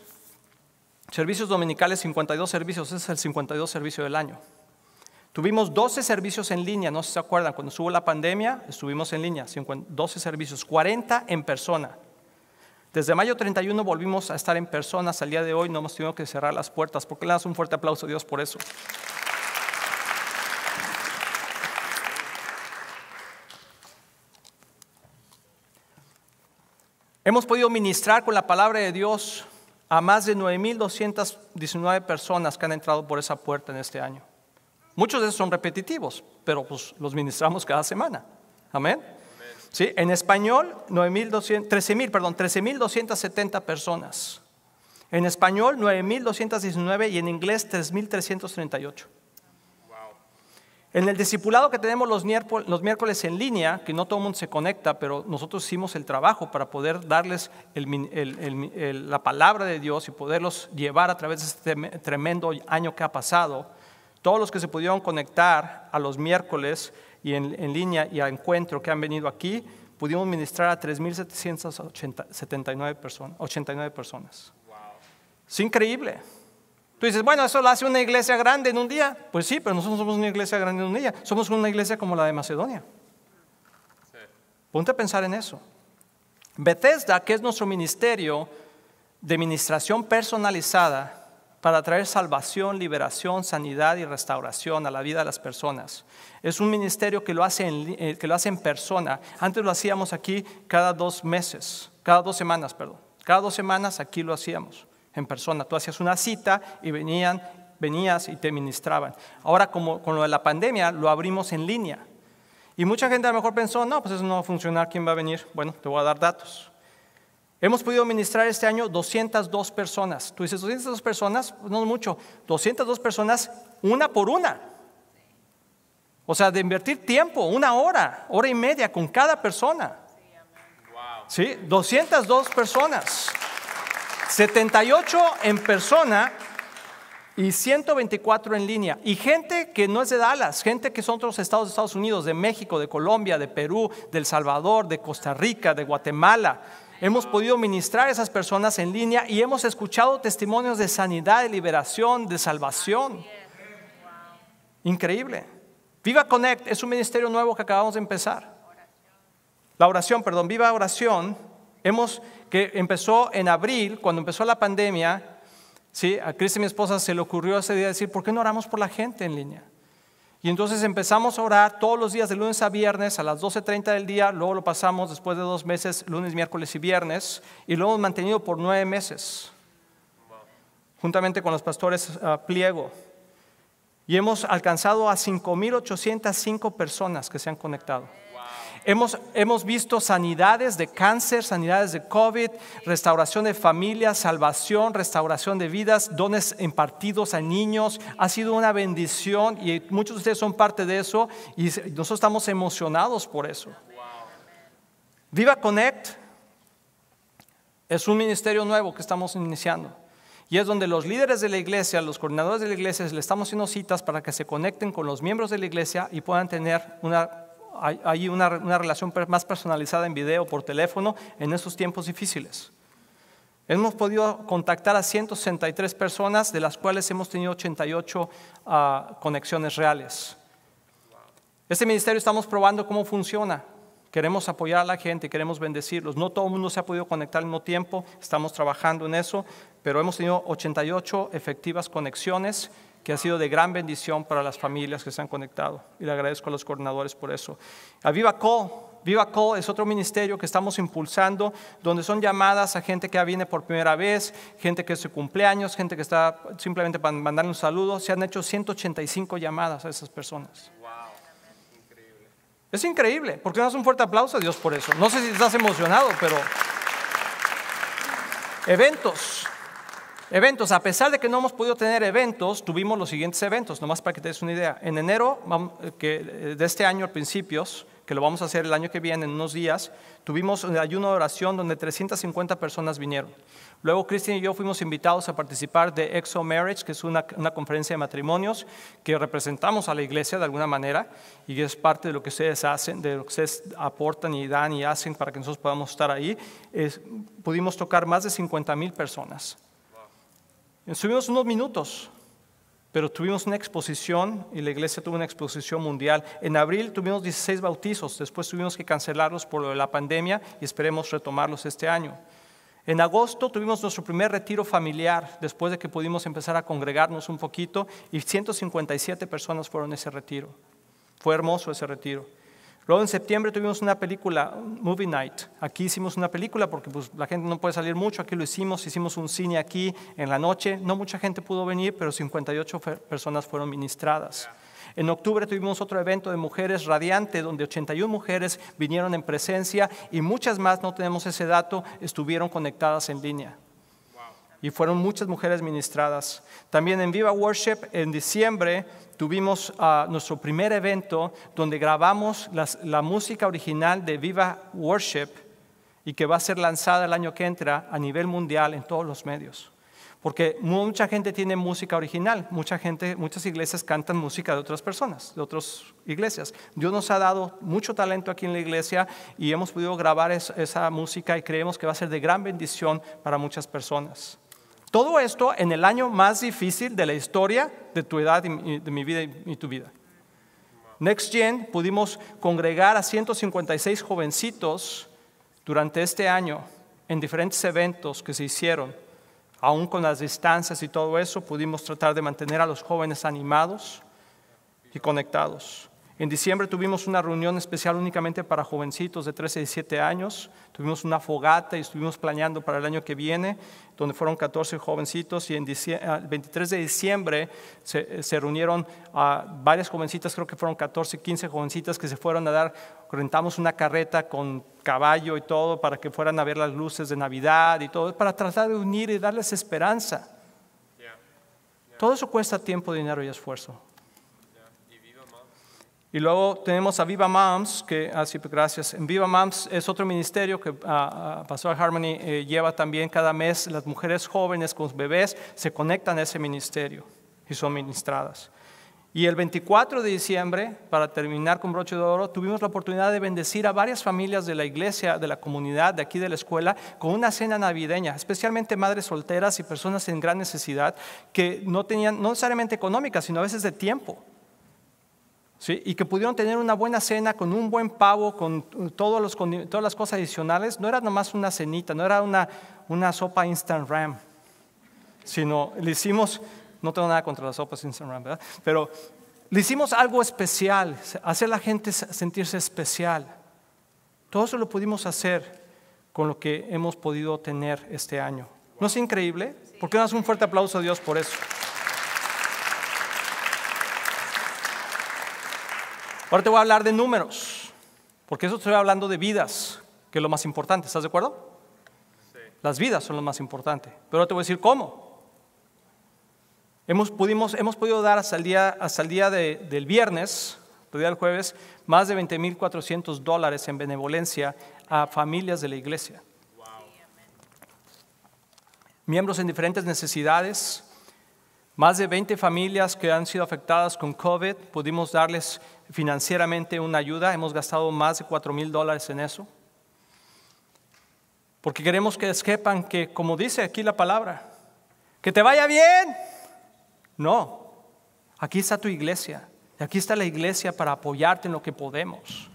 Speaker 1: dominicales 52 servicios, ese es el 52 servicio del año. Tuvimos 12 servicios en línea, no sé si se acuerdan, cuando estuvo la pandemia, estuvimos en línea, 12 servicios, 40 en persona. Desde mayo 31 volvimos a estar en persona, hasta el día de hoy no hemos tenido que cerrar las puertas. ¿Por qué le das un fuerte aplauso a Dios por eso? Hemos podido ministrar con la palabra de Dios a más de 9,219 personas que han entrado por esa puerta en este año. Muchos de esos son repetitivos, pero pues los ministramos cada semana. Amén. Sí, en español 13,270 personas. En español 9,219 y en inglés 3,338. En el discipulado que tenemos los miércoles en línea, que no todo el mundo se conecta, pero nosotros hicimos el trabajo para poder darles la palabra de Dios y poderlos llevar a través de este tremendo año que ha pasado. Todos los que se pudieron conectar a los miércoles y en línea y a encuentro que han venido aquí, pudimos ministrar a 3,789 personas. Wow. Es increíble. Tú dices, bueno, eso lo hace una iglesia grande en un día. Pues sí, pero nosotros somos una iglesia grande en un día. Somos una iglesia como la de Macedonia. Sí. Ponte a pensar en eso. Bethesda, que es nuestro ministerio de ministración personalizada para traer salvación, liberación, sanidad y restauración a la vida de las personas. Es un ministerio que lo hace en persona. Antes lo hacíamos aquí cada 2 semanas. Cada 2 semanas aquí lo hacíamos en persona. Tú hacías una cita y venías y te ministraban. Ahora, como con lo de la pandemia, lo abrimos en línea. Y mucha gente a lo mejor pensó, no, pues eso no va a funcionar, ¿quién va a venir? Bueno, te voy a dar datos. Hemos podido ministrar este año 202 personas. Tú dices, 202 personas, no es mucho. 202 personas, una por una. O sea, de invertir tiempo, 1 hora, 1 hora y media con cada persona. Sí, 202 personas. 78 en persona y 124 en línea. Y gente que no es de Dallas, gente que son otros estados de Estados Unidos, de México, de Colombia, de Perú, de El Salvador, de Costa Rica, de Guatemala. Hemos podido ministrar a esas personas en línea y hemos escuchado testimonios de sanidad, de liberación, de salvación. Increíble. Viva Connect es un ministerio nuevo que acabamos de empezar. Viva Oración, que empezó en abril, cuando empezó la pandemia. ¿Sí? A Cris y mi esposa se le ocurrió ese día decir, ¿por qué no oramos por la gente en línea? Y entonces empezamos a orar todos los días de lunes a viernes a las 12:30 del día, luego lo pasamos después de 2 meses, lunes, miércoles y viernes, y lo hemos mantenido por 9 meses, juntamente con los pastores Pliego. Y hemos alcanzado a 5,805 personas que se han conectado. Hemos visto sanidades de cáncer, sanidades de COVID, restauración de familias, salvación, restauración de vidas, dones impartidos a niños. Ha sido una bendición y muchos de ustedes son parte de eso y nosotros estamos emocionados por eso. Viva Connect es un ministerio nuevo que estamos iniciando. Y es donde los líderes de la iglesia, los coordinadores de la iglesia, le estamos haciendo citas para que se conecten con los miembros de la iglesia y puedan tener hay una relación más personalizada en video, por teléfono, en estos tiempos difíciles. Hemos podido contactar a 163 personas, de las cuales hemos tenido 88 conexiones reales. Este ministerio estamos probando cómo funciona. Queremos apoyar a la gente, queremos bendecirlos. No todo el mundo se ha podido conectar al mismo tiempo, estamos trabajando en eso, pero hemos tenido 88 efectivas conexiones, que ha sido de gran bendición para las familias que se han conectado. Y le agradezco a los coordinadores por eso. A Viva Call es otro ministerio que estamos impulsando, donde son llamadas a gente que viene por primera vez, gente que es su cumpleaños, gente que está simplemente para mandarle un saludo. Se han hecho 185 llamadas a esas personas. Wow. Increíble. Es increíble. ¿Por qué no das un fuerte aplauso a Dios por eso? No sé si estás emocionado, pero Eventos, a pesar de que no hemos podido tener eventos, tuvimos los siguientes eventos, nomás para que te des una idea. En enero de este año, a principios, que lo vamos a hacer el año que viene, en unos días, tuvimos un ayuno de oración donde 350 personas vinieron. Luego Cristian y yo fuimos invitados a participar de EXO Marriage, que es una conferencia de matrimonios que representamos a la iglesia de alguna manera y es parte de lo que ustedes hacen, de lo que ustedes aportan y dan y hacen para que nosotros podamos estar ahí. Pudimos tocar más de 50,000 personas. Estuvimos unos minutos, pero tuvimos una exposición y la iglesia tuvo una exposición mundial. En abril tuvimos 16 bautizos, después tuvimos que cancelarlos por la pandemia y esperemos retomarlos este año. En agosto tuvimos nuestro primer retiro familiar, después de que pudimos empezar a congregarnos un poquito y 157 personas fueron a ese retiro. Fue hermoso ese retiro. Luego en septiembre tuvimos una película, Movie Night. Aquí hicimos una película porque pues, la gente no puede salir mucho. Aquí lo hicimos un cine aquí en la noche. No mucha gente pudo venir, pero 58 personas fueron ministradas. En octubre tuvimos otro evento de Mujeres Radiante, donde 81 mujeres vinieron en presencia y muchas más, no tenemos ese dato, estuvieron conectadas en línea. y fueron muchas mujeres ministradas. También en Viva Worship, en diciembre, tuvimos nuestro primer evento donde grabamos la música original de Viva Worship y que va a ser lanzada el año que entra a nivel mundial en todos los medios. Porque mucha gente tiene música original, muchas iglesias cantan música de otras personas, de otras iglesias. Dios nos ha dado mucho talento aquí en la iglesia y hemos podido grabar esa música y creemos que va a ser de gran bendición para muchas personas. Todo esto en el año más difícil de la historia de tu edad y de mi vida y tu vida. Next Gen pudimos congregar a 156 jovencitos durante este año en diferentes eventos que se hicieron. Aún con las distancias y todo eso, pudimos tratar de mantener a los jóvenes animados y conectados. En diciembre tuvimos una reunión especial únicamente para jovencitos de 13 y 17 años. Tuvimos una fogata y estuvimos planeando para el año que viene, donde fueron 14 jovencitos. Y el 23 de diciembre se reunieron varias jovencitas, creo que fueron 14, 15 jovencitas que se fueron a dar. Rentamos una carreta con caballo y todo para que fueran a ver las luces de Navidad y todo, para tratar de unir y darles esperanza. Todo eso cuesta tiempo, dinero y esfuerzo. Y luego tenemos a Viva Moms, gracias. En Viva Moms es otro ministerio que Pastor Harmony lleva también cada mes. Las mujeres jóvenes con bebés se conectan a ese ministerio y son ministradas. Y el 24 de diciembre, para terminar con broche de oro, tuvimos la oportunidad de bendecir a varias familias de la iglesia, de la comunidad, de aquí de la escuela, con una cena navideña, especialmente madres solteras y personas en gran necesidad que no tenían, no necesariamente económica, sino a veces de tiempo. ¿Sí? Y que pudieron tener una buena cena con un buen pavo, con todas las cosas adicionales. No era nomás una cenita, no era una sopa Instant Ram, sino le hicimos, no tengo nada contra las sopas Instant Ram, ¿verdad? Pero le hicimos algo especial, hacer a la gente sentirse especial. Todo eso lo pudimos hacer con lo que hemos podido tener este año. ¿No es increíble? ¿Por qué no das un fuerte aplauso a Dios por eso? Ahora te voy a hablar de números, porque eso estoy hablando de vidas, que es lo más importante. ¿Estás de acuerdo? Sí. Las vidas son lo más importante. Pero te voy a decir cómo. Hemos podido dar hasta el día del viernes, el día del jueves, más de $20,400 en benevolencia a familias de la iglesia. Wow. Miembros en diferentes necesidades. Más de 20 familias que han sido afectadas con COVID, pudimos darles financieramente una ayuda. Hemos gastado más de $4,000 en eso. Porque queremos que sepan que, como dice aquí la palabra, que te vaya bien. No, aquí está tu iglesia. Y aquí está la iglesia para apoyarte en lo que podemos.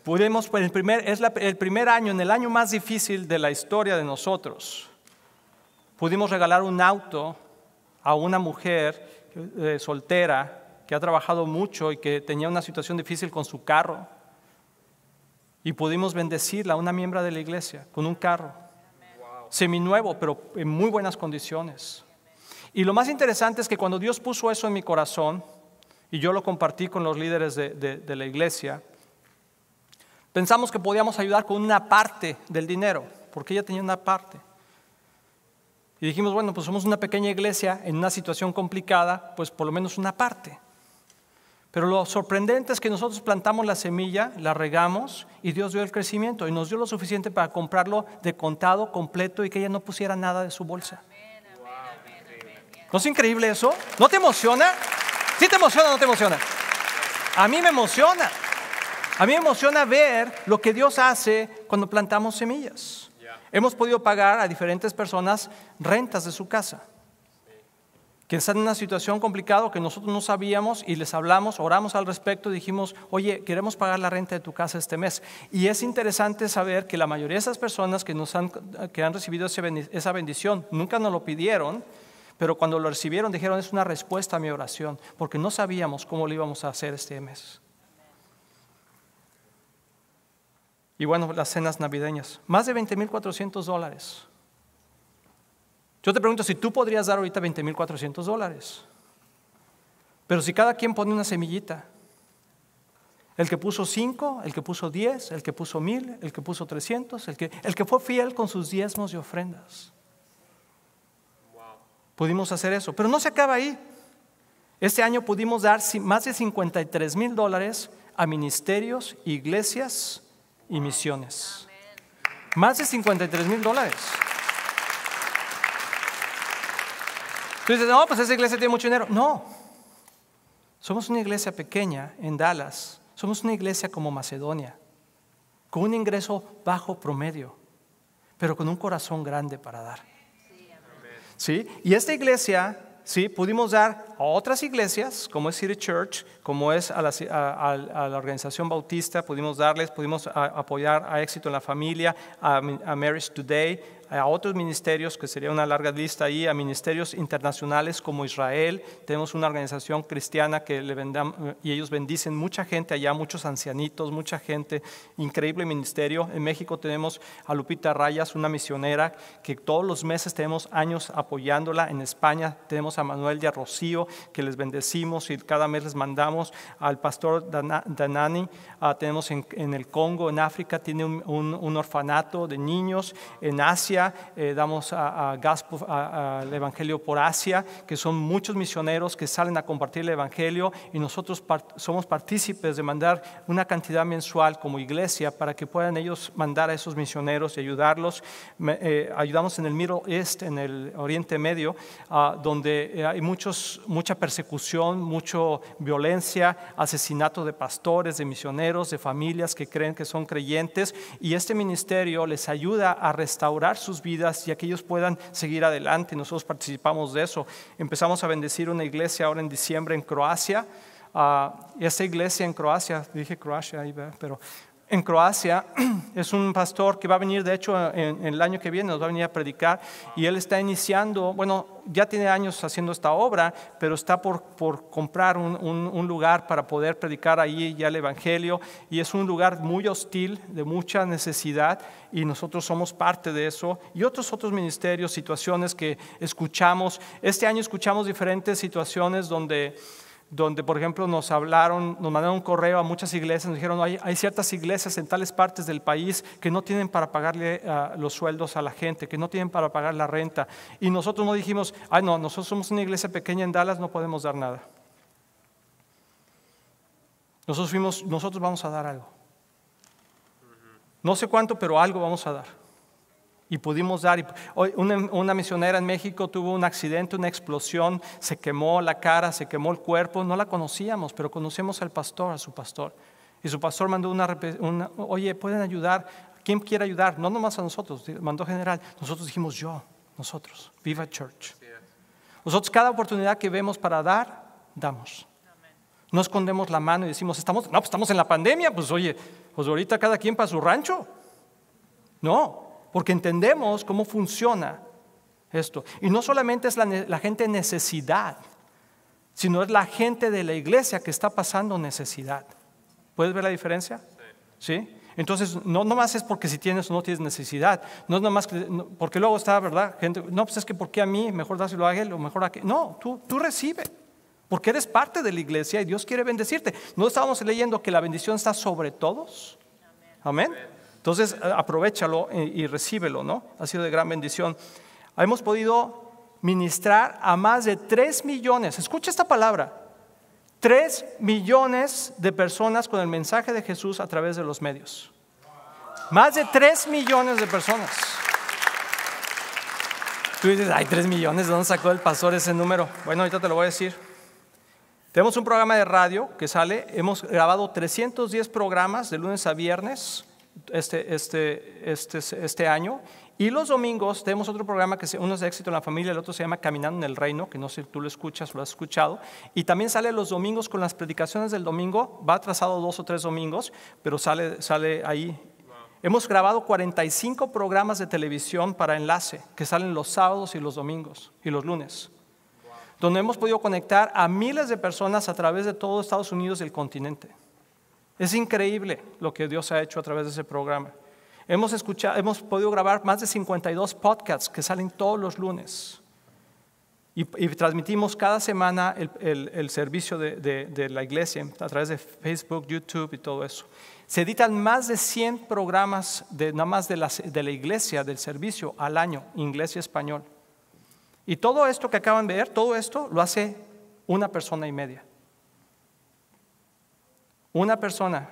Speaker 1: Pudimos, pues, el primer año, en el año más difícil de la historia de nosotros, pudimos regalar un auto a una mujer soltera que ha trabajado mucho y que tenía una situación difícil con su carro. Y pudimos bendecirla, a una miembro de la iglesia, con un carro. Wow. Seminuevo, pero en muy buenas condiciones. Y lo más interesante es que cuando Dios puso eso en mi corazón, y yo lo compartí con los líderes de la iglesia, pensamos que podíamos ayudar con una parte del dinero, porque ella tenía una parte. Y dijimos, bueno, pues somos una pequeña iglesia en una situación complicada, pues por lo menos una parte. Pero lo sorprendente es que nosotros plantamos la semilla, la regamos y Dios dio el crecimiento y nos dio lo suficiente para comprarlo de contado, completo y que ella no pusiera nada de su bolsa. ¿No es increíble eso? ¿No te emociona? ¿Sí te emociona o no te emociona? A mí me emociona. A mí me emociona ver lo que Dios hace cuando plantamos semillas. Hemos podido pagar a diferentes personas rentas de su casa, que están en una situación complicada que nosotros no sabíamos y les hablamos, oramos al respecto y dijimos, oye, queremos pagar la renta de tu casa este mes. Y es interesante saber que la mayoría de esas personas que han recibido esa bendición nunca nos lo pidieron, pero cuando lo recibieron dijeron, es una respuesta a mi oración, porque no sabíamos cómo lo íbamos a hacer este mes. Y bueno, las cenas navideñas, más de $20,400. Yo te pregunto si tú podrías dar ahorita $20,400. Pero si cada quien pone una semillita, el que puso 5, el que puso 10, el que puso 1,000, el que puso 300, el que fue fiel con sus diezmos y ofrendas. Pudimos hacer eso, pero no se acaba ahí. Este año pudimos dar más de $53,000 a ministerios, iglesias y misiones. Más de $53,000. Tú dices, no, pues esa iglesia tiene mucho dinero. No, somos una iglesia pequeña en Dallas. Somos una iglesia como Macedonia, con un ingreso bajo promedio, pero con un corazón grande para dar. ¿Sí? Y esta iglesia, ¿sí? Pudimos dar a otras iglesias, como es City Church, como es a la organización bautista, pudimos apoyar a Éxito en la Familia, a Marriage Today, a otros ministerios, que sería una larga lista ahí, a ministerios internacionales como Israel. Tenemos una organización cristiana que y ellos bendicen mucha gente allá, muchos ancianitos, mucha gente, increíble ministerio. En México tenemos a Lupita Rayas, una misionera que todos los meses tenemos años apoyándola. En España tenemos a Manuel y a Rocío, que les bendecimos y cada mes les mandamos. Al pastor Danani, tenemos en el Congo, en África, tiene un orfanato de niños. En Asia damos al Evangelio por Asia, que son muchos misioneros que salen a compartir el Evangelio, y nosotros somos partícipes de mandar una cantidad mensual como iglesia para que puedan ellos mandar a esos misioneros y ayudarlos. Ayudamos en el Middle East, en el Oriente Medio, donde hay mucha persecución, mucha violencia, asesinato de pastores, de misioneros, de familias que creen que son creyentes, y este ministerio les ayuda a restaurar sus vidas y a que ellos puedan seguir adelante. Nosotros participamos de eso. Empezamos a bendecir una iglesia ahora en diciembre en Croacia. Esta iglesia en Croacia, dije Croacia ahí, pero en Croacia es un pastor que va a venir, de hecho, en el año que viene nos va a venir a predicar, y él está iniciando, bueno, ya tiene años haciendo esta obra, pero está por comprar un lugar para poder predicar ahí ya el Evangelio, y es un lugar muy hostil, de mucha necesidad, y nosotros somos parte de eso, y otros ministerios, situaciones que escuchamos. Este año escuchamos diferentes situaciones donde por ejemplo nos mandaron un correo a muchas iglesias, nos dijeron, hay ciertas iglesias en tales partes del país que no tienen para pagarle los sueldos a la gente, que no tienen para pagar la renta, y nosotros no dijimos, no, nosotros somos una iglesia pequeña en Dallas, no podemos dar nada. Nosotros vamos a dar algo, no sé cuánto, pero algo vamos a dar. Y pudimos dar. Una misionera en México tuvo un accidente, una explosión, se quemó la cara, se quemó el cuerpo. No la conocíamos, pero conocemos al pastor, a su pastor. Y su pastor mandó oye, ¿pueden ayudar? ¿Quién quiere ayudar? No nomás a nosotros, mandó general. Nosotros dijimos nosotros, Viva Church. Nosotros cada oportunidad que vemos para dar, damos. No escondemos la mano y decimos, estamos en la pandemia, pues oye, pues ahorita cada quien para su rancho. No. Porque entendemos cómo funciona esto. Y no solamente es la gente en necesidad, sino es la gente de la iglesia que está pasando necesidad. ¿Puedes ver la diferencia? ¿Sí? Entonces, no nomás es porque si tienes o no tienes necesidad. No es nomás porque luego está, ¿verdad? Gente, no, pues es que ¿por qué a mí? Mejor dáselo a él o mejor a aquel. No, tú recibe. Porque eres parte de la iglesia y Dios quiere bendecirte. ¿No estábamos leyendo que la bendición está sobre todos? Amén. Entonces, aprovéchalo y recíbelo, ¿no? Ha sido de gran bendición. Hemos podido ministrar a más de 3 millones, escucha esta palabra, 3 millones de personas con el mensaje de Jesús a través de los medios. Más de 3 millones de personas. Tú dices, 3 millones, ¿de dónde sacó el pastor ese número? Bueno, ahorita te lo voy a decir. Tenemos un programa de radio que sale, hemos grabado 310 programas de lunes a viernes, este año, y los domingos tenemos otro programa que uno es de Éxito en la Familia, el otro se llama Caminando en el Reino, que no sé si tú lo escuchas o lo has escuchado, y también sale los domingos con las predicaciones del domingo. Va atrasado 2 o 3 domingos, pero sale ahí. Wow. Hemos grabado 45 programas de televisión para enlace que salen los sábados y los domingos y los lunes, donde hemos podido conectar a miles de personas a través de todo Estados Unidos y el continente. Es increíble lo que Dios ha hecho a través de ese programa. Hemos podido grabar más de 52 podcasts que salen todos los lunes. Y transmitimos cada semana el servicio de la iglesia a través de Facebook, YouTube y todo eso. Se editan más de 100 programas nada más de la iglesia, del servicio al año, inglés y español. Y todo esto que acaban de ver, todo esto lo hace una persona y media. Una persona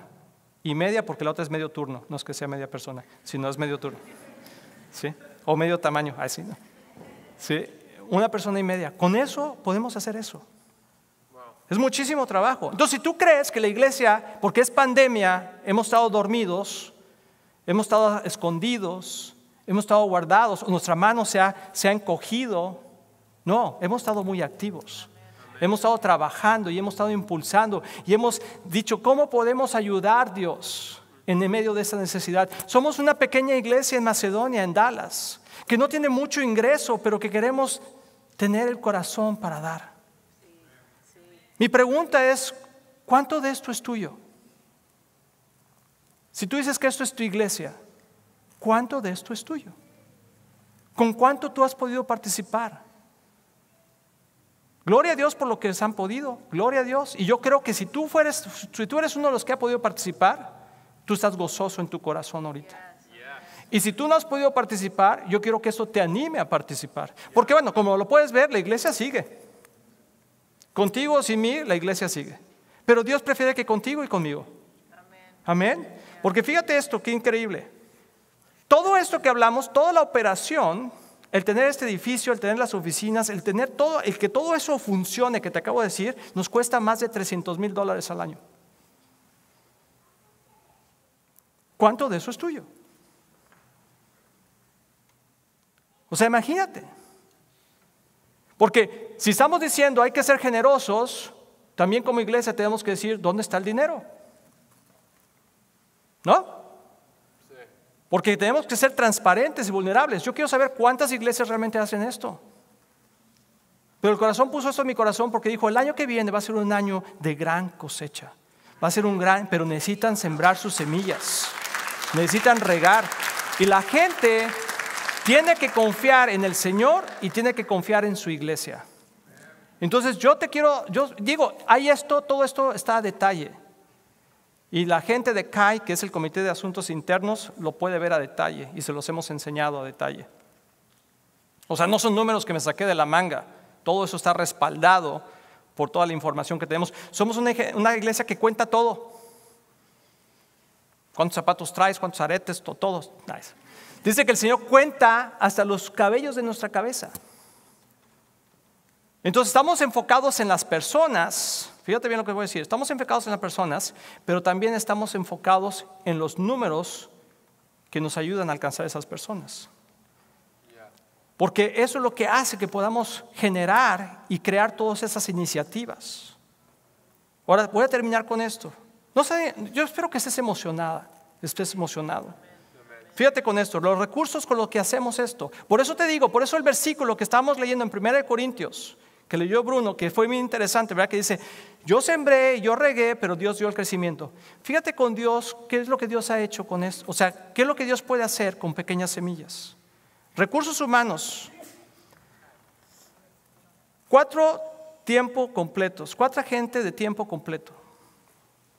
Speaker 1: y media, porque la otra es medio turno, no es que sea media persona, sino es medio turno. ¿Sí? O medio tamaño, así, ¿no? ¿Sí? Una persona y media. Con eso podemos hacer eso. Es muchísimo trabajo. Entonces, si tú crees que la iglesia, porque es pandemia, hemos estado dormidos, hemos estado escondidos, hemos estado guardados, nuestra mano se ha encogido, no, hemos estado muy activos. Hemos estado trabajando y hemos estado impulsando y hemos dicho, ¿cómo podemos ayudar, Dios, en el medio de esta necesidad? Somos una pequeña iglesia en Macedonia, en Dallas, que no tiene mucho ingreso, pero que queremos tener el corazón para dar. Mi pregunta es, ¿cuánto de esto es tuyo? Si tú dices que esto es tu iglesia, ¿cuánto de esto es tuyo? ¿Con cuánto tú has podido participar? Gloria a Dios por lo que han podido, gloria a Dios. Y yo creo que si tú eres uno de los que ha podido participar, tú estás gozoso en tu corazón ahorita. Y si tú no has podido participar, yo quiero que eso te anime a participar. Porque bueno, como lo puedes ver, la iglesia sigue. Contigo o sin mí, la iglesia sigue. Pero Dios prefiere que contigo y conmigo. Amén. Porque fíjate esto, qué increíble. Todo esto que hablamos, toda la operación, el tener este edificio, el tener las oficinas, el que todo eso funcione, que te acabo de decir, nos cuesta más de $300,000 al año. ¿Cuánto de eso es tuyo? O sea, imagínate. Porque si estamos diciendo hay que ser generosos, también como iglesia tenemos que decir ¿dónde está el dinero? ¿No? Porque tenemos que ser transparentes y vulnerables. Yo quiero saber cuántas iglesias realmente hacen esto. Pero el corazón puso esto en mi corazón porque dijo, el año que viene va a ser un año de gran cosecha. Va a ser pero necesitan sembrar sus semillas. Necesitan regar. Y la gente tiene que confiar en el Señor y tiene que confiar en su iglesia. Entonces yo digo, todo esto está a detalle. Y la gente de CAI, que es el Comité de Asuntos Internos, lo puede ver a detalle y se los hemos enseñado a detalle. O sea, no son números que me saqué de la manga. Todo eso está respaldado por toda la información que tenemos. Somos una iglesia que cuenta todo. ¿Cuántos zapatos traes? ¿Cuántos aretes? Todos. Nice. Dice que el Señor cuenta hasta los cabellos de nuestra cabeza. Entonces estamos enfocados en las personas. Fíjate bien lo que voy a decir. Estamos enfocados en las personas, pero también estamos enfocados en los números que nos ayudan a alcanzar esas personas. Porque eso es lo que hace que podamos generar y crear todas esas iniciativas. Ahora voy a terminar con esto. No sé, yo espero que estés emocionado. Fíjate con esto, los recursos con los que hacemos esto. Por eso te digo, por eso el versículo que estábamos leyendo en 1 Corintios, que leyó Bruno, que fue muy interesante, ¿verdad? Que dice, yo sembré, yo regué, pero Dios dio el crecimiento. Fíjate con Dios, ¿qué es lo que Dios ha hecho con esto? O sea, ¿qué es lo que Dios puede hacer con pequeñas semillas? Recursos humanos. 4 tiempo completos, 4 gente de tiempo completo.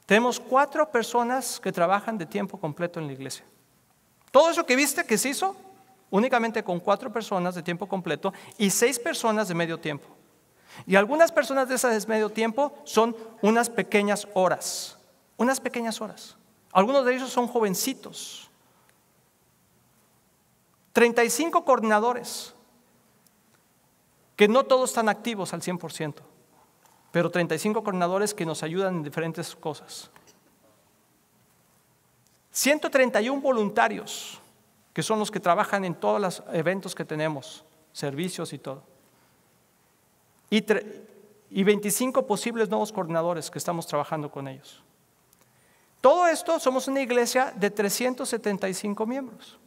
Speaker 1: Tenemos 4 personas que trabajan de tiempo completo en la iglesia. Todo eso que viste que se hizo, únicamente con 4 personas de tiempo completo y 6 personas de medio tiempo. Y algunas personas de esas de medio tiempo son unas pequeñas horas. Unas pequeñas horas. Algunos de ellos son jovencitos. 35 coordinadores, que no todos están activos al 100%, pero 35 coordinadores que nos ayudan en diferentes cosas. 131 voluntarios, que son los que trabajan en todos los eventos que tenemos, servicios y todo. Y 25 posibles nuevos coordinadores que estamos trabajando con ellos. Todo esto somos una iglesia de 375 miembros.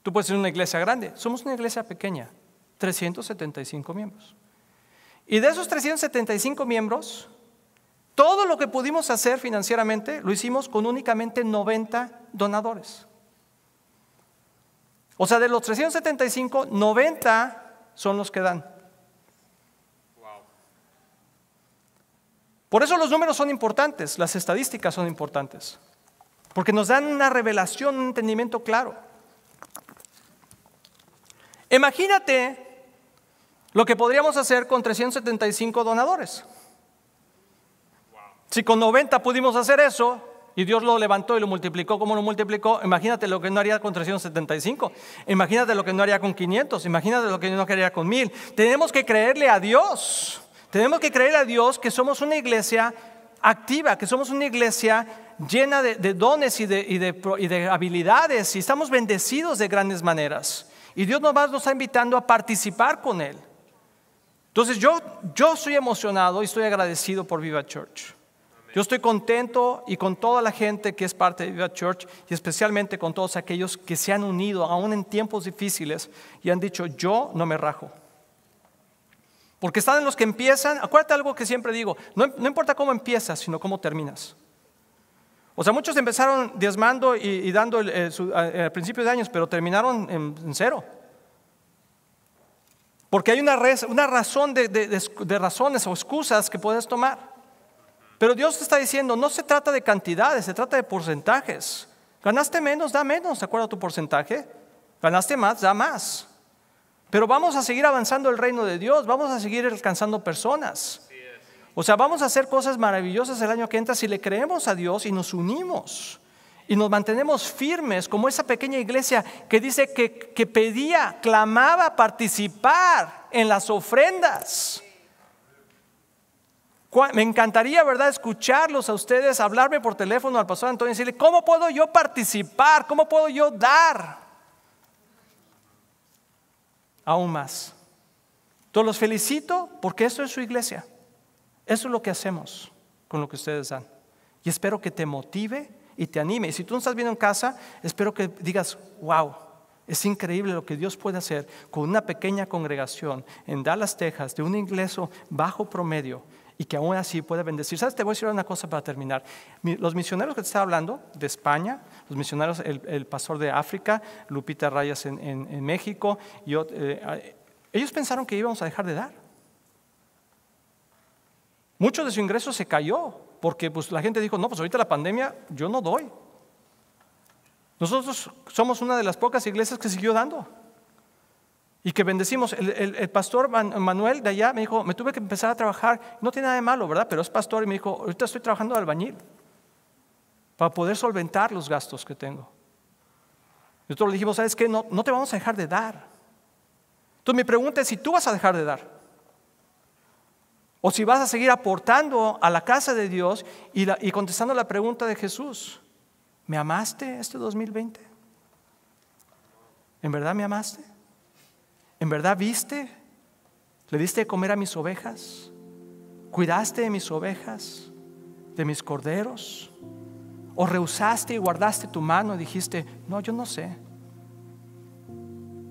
Speaker 1: Tú puedes ser una iglesia grande, somos una iglesia pequeña, 375 miembros. Y de esos 375 miembros, todo lo que pudimos hacer financieramente lo hicimos con únicamente 90 donadores. O sea, de los 375, 90 son los que dan. Por eso los números son importantes, las estadísticas son importantes, porque nos dan una revelación, un entendimiento claro. Imagínate lo que podríamos hacer con 375 donadores. Si con 90 pudimos hacer eso y Dios lo levantó y lo multiplicó como lo multiplicó, imagínate lo que no haría con 375. Imagínate lo que no haría con 500. Imagínate lo que no haría con 1000. Tenemos que creerle a Dios. Tenemos que creerle a Dios que somos una iglesia activa, que somos una iglesia llena de dones y de habilidades, y estamos bendecidos de grandes maneras. Y Dios nos está invitando a participar con Él. Entonces yo estoy emocionado y estoy agradecido por Viva Church. Yo estoy contento y con toda la gente que es parte de Viva Church, y especialmente con todos aquellos que se han unido aún en tiempos difíciles y han dicho: yo no me rajo. Porque están en los que empiezan. Acuérdate algo que siempre digo: no importa cómo empiezas, sino cómo terminas. O sea, muchos empezaron diezmando y dando al principio de años, pero terminaron en cero. Porque hay una razón de razones o excusas que puedes tomar. Pero Dios te está diciendo: no se trata de cantidades, se trata de porcentajes. Ganaste menos, da menos, de acuerdo a tu porcentaje. Ganaste más, da más. Pero vamos a seguir avanzando el reino de Dios, vamos a seguir alcanzando personas. O sea, vamos a hacer cosas maravillosas el año que entra si le creemos a Dios y nos unimos y nos mantenemos firmes, como esa pequeña iglesia que dice que pedía, clamaba participar en las ofrendas. Me encantaría, ¿verdad?, escucharlos a ustedes, hablarme por teléfono al pastor Antonio y decirle: ¿cómo puedo yo participar? ¿Cómo puedo yo dar? Aún más. Entonces los felicito porque eso es su iglesia. Eso es lo que hacemos con lo que ustedes dan. Y espero que te motive y te anime. Y si tú no estás viendo en casa, espero que digas: wow, es increíble lo que Dios puede hacer con una pequeña congregación en Dallas, Texas, de un ingreso bajo promedio, y que aún así puede bendecir. ¿Sabes? Te voy a decir una cosa para terminar. Los misioneros que te estaba hablando de España, los misioneros, el pastor de África, Lupita Rayas en México, ellos pensaron que íbamos a dejar de dar. Mucho de su ingreso se cayó porque pues, la gente dijo: no, pues ahorita la pandemia yo no doy. Nosotros somos una de las pocas iglesias que siguió dando y que bendecimos. El pastor Manuel de allá me dijo: me tuve que empezar a trabajar. No tiene nada de malo, ¿verdad? Pero es pastor y me dijo: ahorita estoy trabajando de albañil para poder solventar los gastos que tengo. Nosotros le dijimos: ¿sabes qué? No te vamos a dejar de dar. Entonces mi pregunta es: si tú vas a dejar de dar, o si vas a seguir aportando a la casa de Dios y contestando la pregunta de Jesús: ¿me amaste este 2020? ¿En verdad me amaste? ¿En verdad viste? ¿Le diste de comer a mis ovejas? ¿Cuidaste de mis ovejas? ¿De mis corderos? ¿O rehusaste y guardaste tu mano y dijiste: no, yo no sé?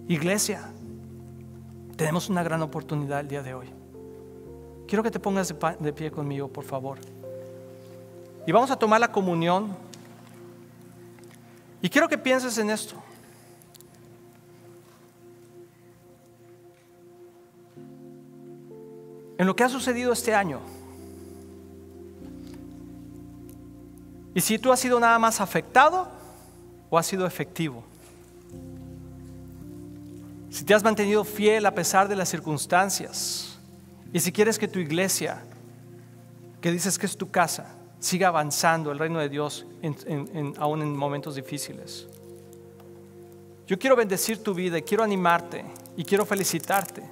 Speaker 1: Iglesia, tenemos una gran oportunidad el día de hoy. Quiero que te pongas de pie conmigo, por favor. Y vamos a tomar la comunión. Y quiero que pienses en esto. En lo que ha sucedido este año. Y si tú has sido nada más afectado o has sido efectivo. Si te has mantenido fiel a pesar de las circunstancias. Y si quieres que tu iglesia, que dices que es tu casa, siga avanzando el reino de Dios aún en momentos difíciles. Yo quiero bendecir tu vida y quiero animarte y quiero felicitarte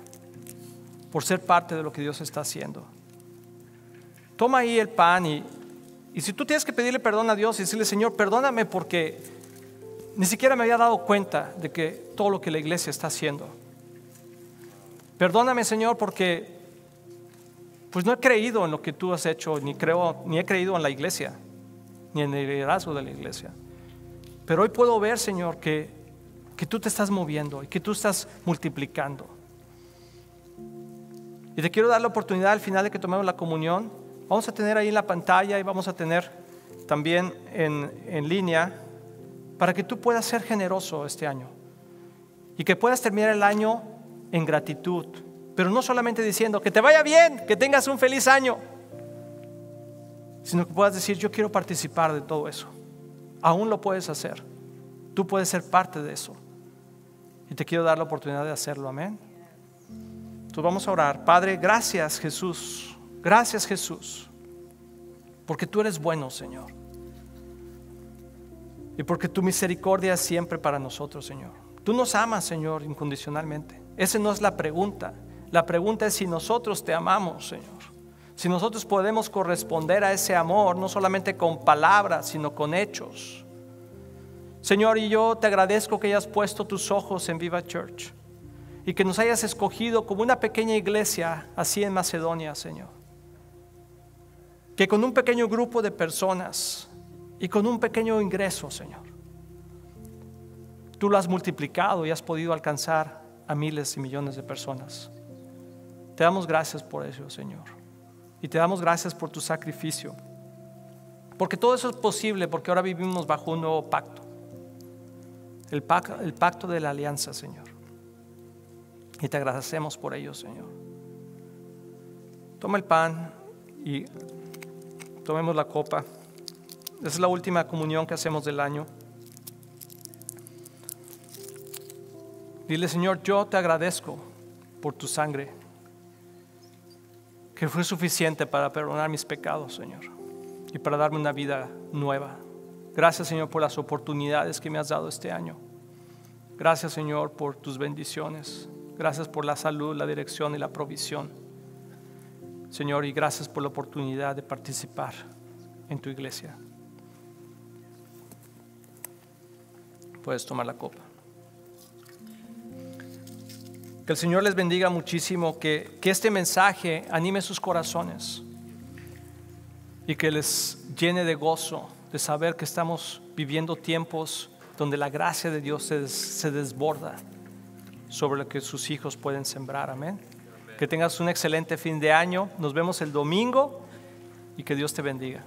Speaker 1: por ser parte de lo que Dios está haciendo. Toma ahí el pan y si tú tienes que pedirle perdón a Dios y decirle: Señor, perdóname porque ni siquiera me había dado cuenta de que todo lo que la iglesia está haciendo. Perdóname, Señor, porque pues no he creído en lo que tú has hecho, ni he creído en la iglesia, ni en el liderazgo de la iglesia. Pero hoy puedo ver, Señor, que tú te estás moviendo y que tú estás multiplicando. Y te quiero dar la oportunidad al final de que tomemos la comunión. Vamos a tener ahí en la pantalla y vamos a tener también en línea para que tú puedas ser generoso este año y que puedas terminar el año en gratitud. Pero no solamente diciendo: que te vaya bien, que tengas un feliz año, sino que puedas decir: yo quiero participar de todo eso. Aún lo puedes hacer. Tú puedes ser parte de eso. Y te quiero dar la oportunidad de hacerlo, amén. Entonces vamos a orar. Padre, gracias Jesús. Gracias Jesús. Porque tú eres bueno, Señor. Y porque tu misericordia es siempre para nosotros, Señor. Tú nos amas, Señor, incondicionalmente. Esa no es la pregunta. La pregunta es si nosotros te amamos, Señor. Si nosotros podemos corresponder a ese amor, no solamente con palabras, sino con hechos. Señor, y yo te agradezco que hayas puesto tus ojos en Viva Church y que nos hayas escogido como una pequeña iglesia así en Macedonia, Señor. Que con un pequeño grupo de personas y con un pequeño ingreso, Señor, tú lo has multiplicado y has podido alcanzar a miles y millones de personas. Te damos gracias por eso, Señor. Y te damos gracias por tu sacrificio. Porque todo eso es posible porque ahora vivimos bajo un nuevo pacto. El pacto de la alianza, Señor. Y te agradecemos por ello, Señor. Toma el pan y tomemos la copa. Esa es la última comunión que hacemos del año. Dile, Señor, yo te agradezco por tu sangre, que fue suficiente para perdonar mis pecados, Señor, y para darme una vida nueva. Gracias, Señor, por las oportunidades que me has dado este año. Gracias, Señor, por tus bendiciones. Gracias por la salud, la dirección y la provisión, Señor, y gracias por la oportunidad de participar en tu iglesia. Puedes tomar la copa. Que el Señor les bendiga muchísimo, que este mensaje anime sus corazones y que les llene de gozo de saber que estamos viviendo tiempos donde la gracia de Dios se desborda sobre lo que sus hijos pueden sembrar. Amén. Que tengas un excelente fin de año. Nos vemos el domingo y que Dios te bendiga.